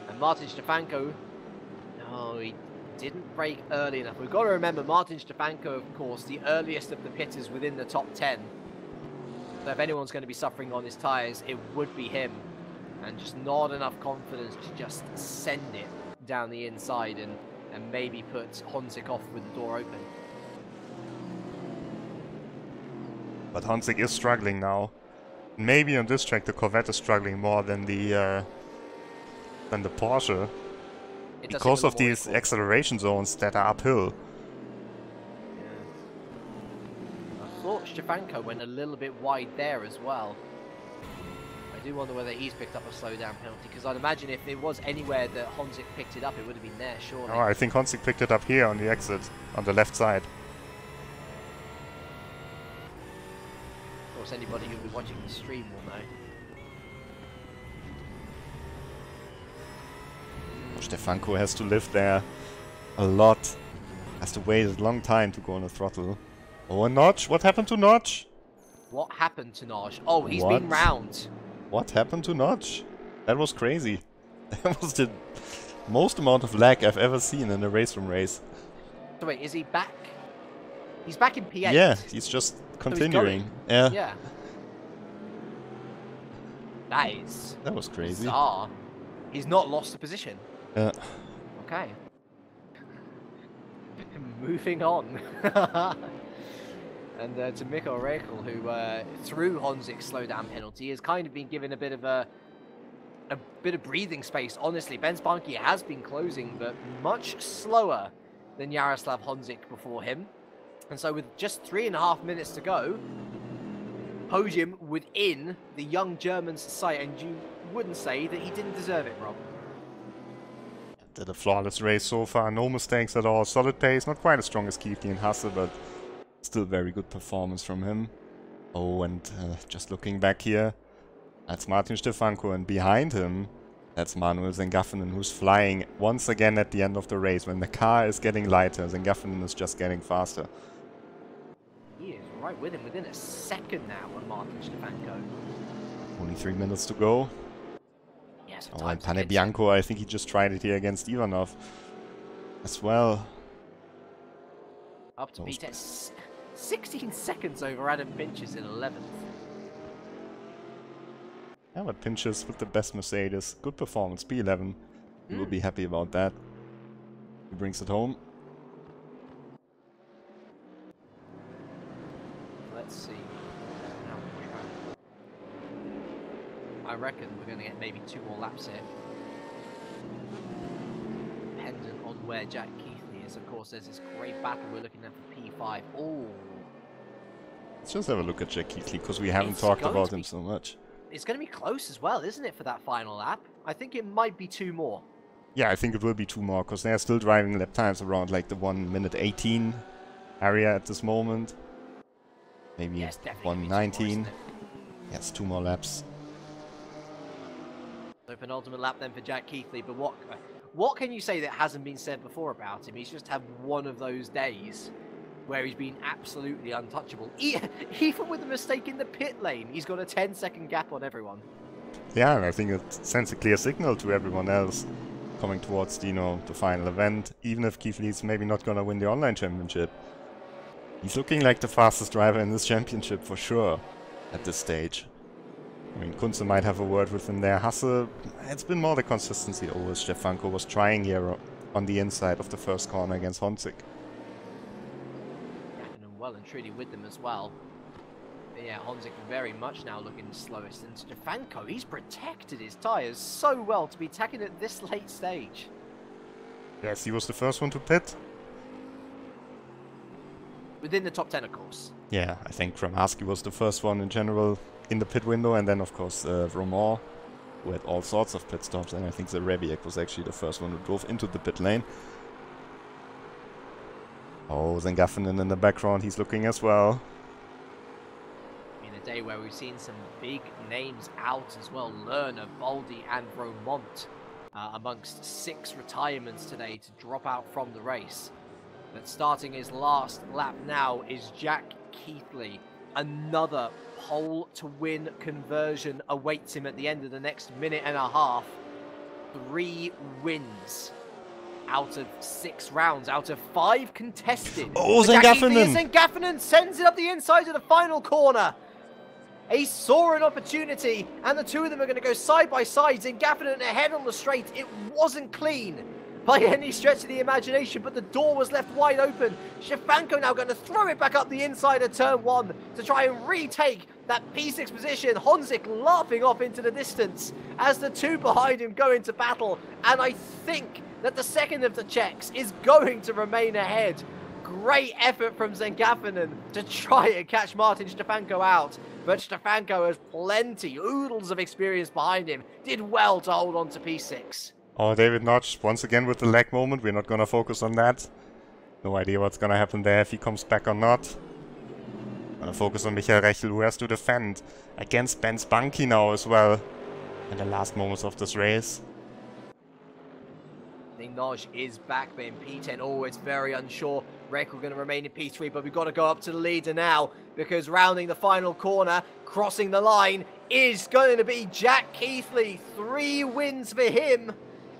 And Martin Stefanko, no, he didn't brake early enough. We've got to remember Martin Stefanko, of course, the earliest of the pitters within the top 10. So if anyone's going to be suffering on his tyres, it would be him. And just not enough confidence to just send it down the inside and maybe put Honzik off with the door open. But Honzik is struggling now. Maybe on this track the Corvette is struggling more than the Porsche. Because of these acceleration zones that are uphill. Yeah. I thought Stefanko went a little bit wide there as well. I do wonder whether he's picked up a slowdown penalty, because I'd imagine if it was anywhere that Honzik picked it up, it would have been there, surely. Oh, I think Honzik picked it up here on the exit, on the left side. Of course, anybody who'll be watching the stream will know. Stefanko has to live there a lot. Has to wait a long time to go on the throttle. Oh, and Notch? What happened to Notch? What happened to Notch? Oh, he's been round. What happened to Notch? That was crazy. That was the most amount of lag I've ever seen in a RaceRoom race. So wait, is he back? He's back in P8. Yeah, he's just continuing. So yeah. That was crazy. Bizarre. He's not lost a position. Yeah. Okay. Moving on. And to Mikko Rekel, who through Honzik's slowdown penalty has kind of been given a bit of breathing space. Honestly, Ben Spanky has been closing, but much slower than Jaroslav Honzik before him. And so with just 3.5 minutes to go, podium within the young German's sight, and you wouldn't say that he didn't deserve it, Rob. Did a flawless race so far, no mistakes at all, solid pace, not quite as strong as Kiefli and Hasse, but still very good performance from him. Oh, and just looking back here, that's Martin Stefanko, and behind him, that's Manuel Zengaffinen, who's flying once again at the end of the race. When the car is getting lighter, Zengaffinen is just getting faster. He is right with him within a second now on Martin Stefanko. Only 3 minutes to go. Yes, oh, and Pane Bianco, I think he just tried it here against Ivanov as well. Up to P10. 16 seconds over Adam Pinches in 11th. Yeah, but Pinches with the best Mercedes. Good performance, P11. He will be happy about that. He brings it home. Let's see. I reckon we're going to get maybe 2 more laps here. Dependent on where Jack Keithley is. Of course, there's this great battle we're looking at for P5. Oh. Let's just have a look at Jack Keithley, because we haven't talked about him so much. It's going to be close as well, isn't it, for that final lap? I think it might be 2 more. Yeah, I think it will be 2 more, because they're still driving lap times around like the 1:18 area at this moment. Maybe yes, 1:19. Yes, 2 more laps. So penultimate lap then for Jack Keithley, but what can you say that hasn't been said before about him? He's just had one of those days where he's been absolutely untouchable. Even with a mistake in the pit lane, he's got a 10-second gap on everyone. Yeah, and I think it sends a clear signal to everyone else coming towards the, the final event. Even if Keithley's maybe not gonna win the online championship, he's looking like the fastest driver in this championship for sure at this stage. I mean, Kunze might have a word with him there. Hasse, it's been more the consistency over. Stefanko was trying here on the inside of the first corner against Honzik. Well and truly with them as well. But yeah, Honzik very much now looking the slowest. And Stefanko, he's protected his tyres so well to be attacking at this late stage. Yes, he was the first one to pit. Within the top 10, of course. Yeah, I think Kramarsky was the first one in general in the pit window, and then of course Romain, who had all sorts of pit stops, and I think Zarebiak was actually the first one who drove into the pit lane. Oh, Zengaffinen in the background, he's looking as well. In a day where we've seen some big names out as well. Lerner, Baldi and Romont amongst 6 retirements today to drop out from the race. But starting his last lap now is Jack Keithley. Another pole to win conversion awaits him at the end of the next minute and a half. 3 wins out of 6 rounds, out of 5 contested. Oh, Zengaffinen! Zengaffinen sends it up the inside of the final corner. He saw an opportunity, and the 2 of them are going to go side by side. Zengaffinen ahead on the straight. It wasn't clean by any stretch of the imagination, but the door was left wide open. Stefanko now going to throw it back up the inside of turn 1 to try and retake that P6 position. Honzik laughing off into the distance as the 2 behind him go into battle. And I think that the second of the Czechs is going to remain ahead. Great effort from Zengaffinen to try and catch Martin Stefanko out. But Stefanko has plenty, oodles of experience behind him. Did well to hold on to P6. Oh, David Notch, once again with the lag moment. We're not going to focus on that. No idea what's going to happen there, if he comes back or not. Going to focus on Michael Rechel, who has to defend against Ben Spanky now as well in the last moments of this race. happening. Noj is back, but in P10, oh, it's very unsure. Rekel going to remain in P3, but we've got to go up to the leader now, because rounding the final corner, crossing the line, is going to be Jack Keithley. 3 wins for him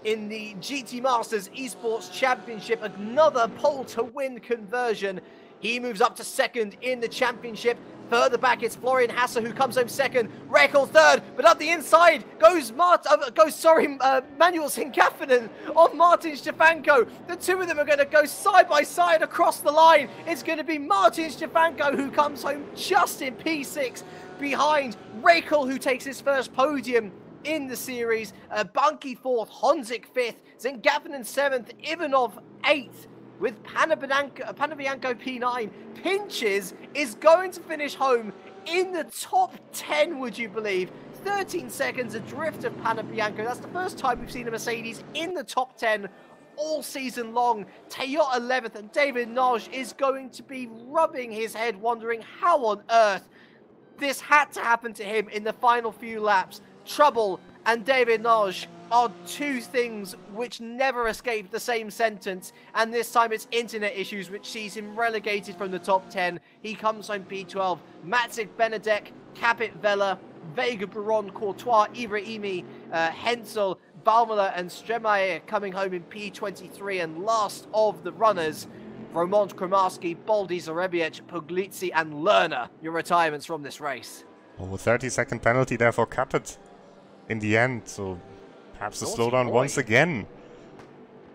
in the GT Masters Esports Championship. Another pole-to-win conversion. He moves up to second in the championship. Further back, it's Florian Hasse who comes home second. Rekel third, but up the inside goes Manuel Sinkaffinen on Martin Stefanko. The two of them are going to go side by side across the line. It's going to be Martin Stefanko who comes home just in P6 behind Rekel, who takes his first podium in the series. Bunky 4th, Honzik 5th, Sinkaffinen 7th, Ivanov 8th. With Panabianco P9, Pinches is going to finish home in the top 10, would you believe? 13 seconds adrift of Panabianco. That's the first time we've seen a Mercedes in the top 10 all season long. Teyot 11th, and David Noj is going to be rubbing his head, wondering how on earth this had to happen to him in the final few laps. Trouble and David Noj are two things which never escape the same sentence, and this time it's internet issues which sees him relegated from the top 10. He comes home P12. Maciej Benedek, Capit Vela, Vega Buron, Courtois, Ibrahimi, Hensel, Valmela and Stremayer coming home in P23, and last of the runners, Romont Kromarski, Baldi Zarebiec, Puglisi and Lerner, your retirements from this race. Oh, 30-second penalty there for Capit in the end, so perhaps a slowdown once again.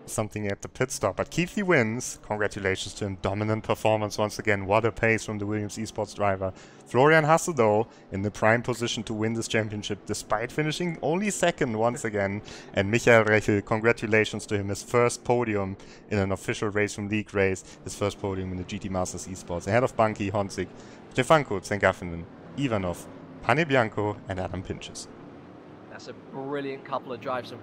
Something at the pit stop, but Keithley wins. Congratulations to him. Dominant performance once again. What a pace from the Williams Esports driver. Florian Hasse, though, in the prime position to win this championship, despite finishing only second once again. And Michael Rechel, congratulations to him. His first podium in an official RaceRoom League race. His first podium in the GT Masters Esports. Ahead of Bunky, Honzik, Stefanko, Sinkaffinen, Ivanov, Panabianco and Adam Pinches. That's a brilliant couple of drives from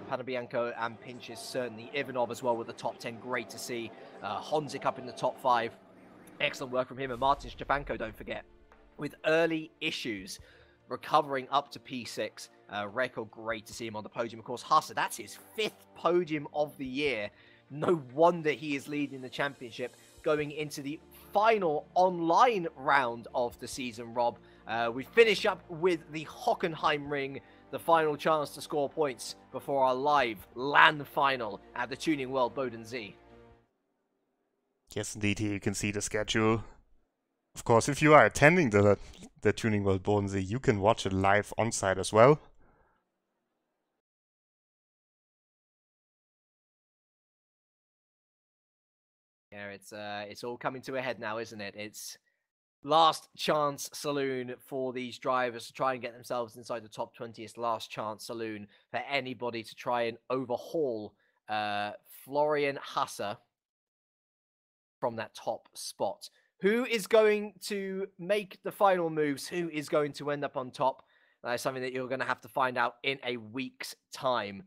Panabianco and Pinches, certainly. Ivanov as well with the top 10, great to see. Honzik up in the top 5. Excellent work from him. And Martin Stefanko, don't forget, with early issues, recovering up to P6. Rekel, great to see him on the podium. Of course, Hasse, that's his 5th podium of the year. No wonder he is leading the championship going into the final online round of the season, Rob. We finish up with the Hockenheimring, the final chance to score points before our live LAN final at the Tuning World Bodensee. Yes, indeed, here you can see the schedule. Of course, if you are attending the Tuning World Bodensee, you can watch it live on site as well. Yeah, it's all coming to a head now, isn't it? It's last chance saloon for these drivers to try and get themselves inside the top 20. It's last chance saloon for anybody to try and overhaul Florian Hasse from that top spot. Who is going to make the final moves? Who is going to end up on top? That's something that you're going to have to find out in a week's time.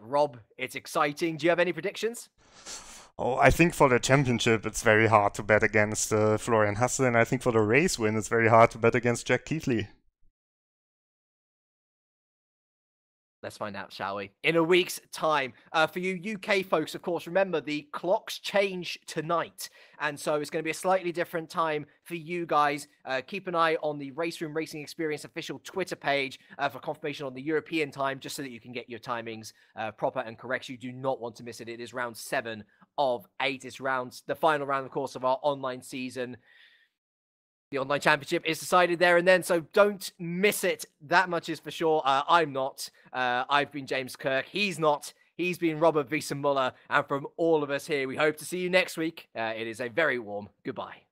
Rob, it's exciting. Do you have any predictions? Oh, I think for the championship, it's very hard to bet against Florian Hasse, and I think for the race win, it's very hard to bet against Jack Keithley. Let's find out, shall we? In a week's time. For you UK folks, of course, remember the clocks change tonight. And so it's going to be a slightly different time for you guys. Keep an eye on the RaceRoom Racing Experience official Twitter page for confirmation on the European time, just so that you can get your timings proper and correct. You do not want to miss it. It is round 7 of 8. It's the final round, of course, of our online season. The online championship is decided there and then, so don't miss it. That much is for sure. I'm not. I've been James Kirk. He's not. He's been Robert Wiesenmüller. And from all of us here, we hope to see you next week. It is a very warm goodbye.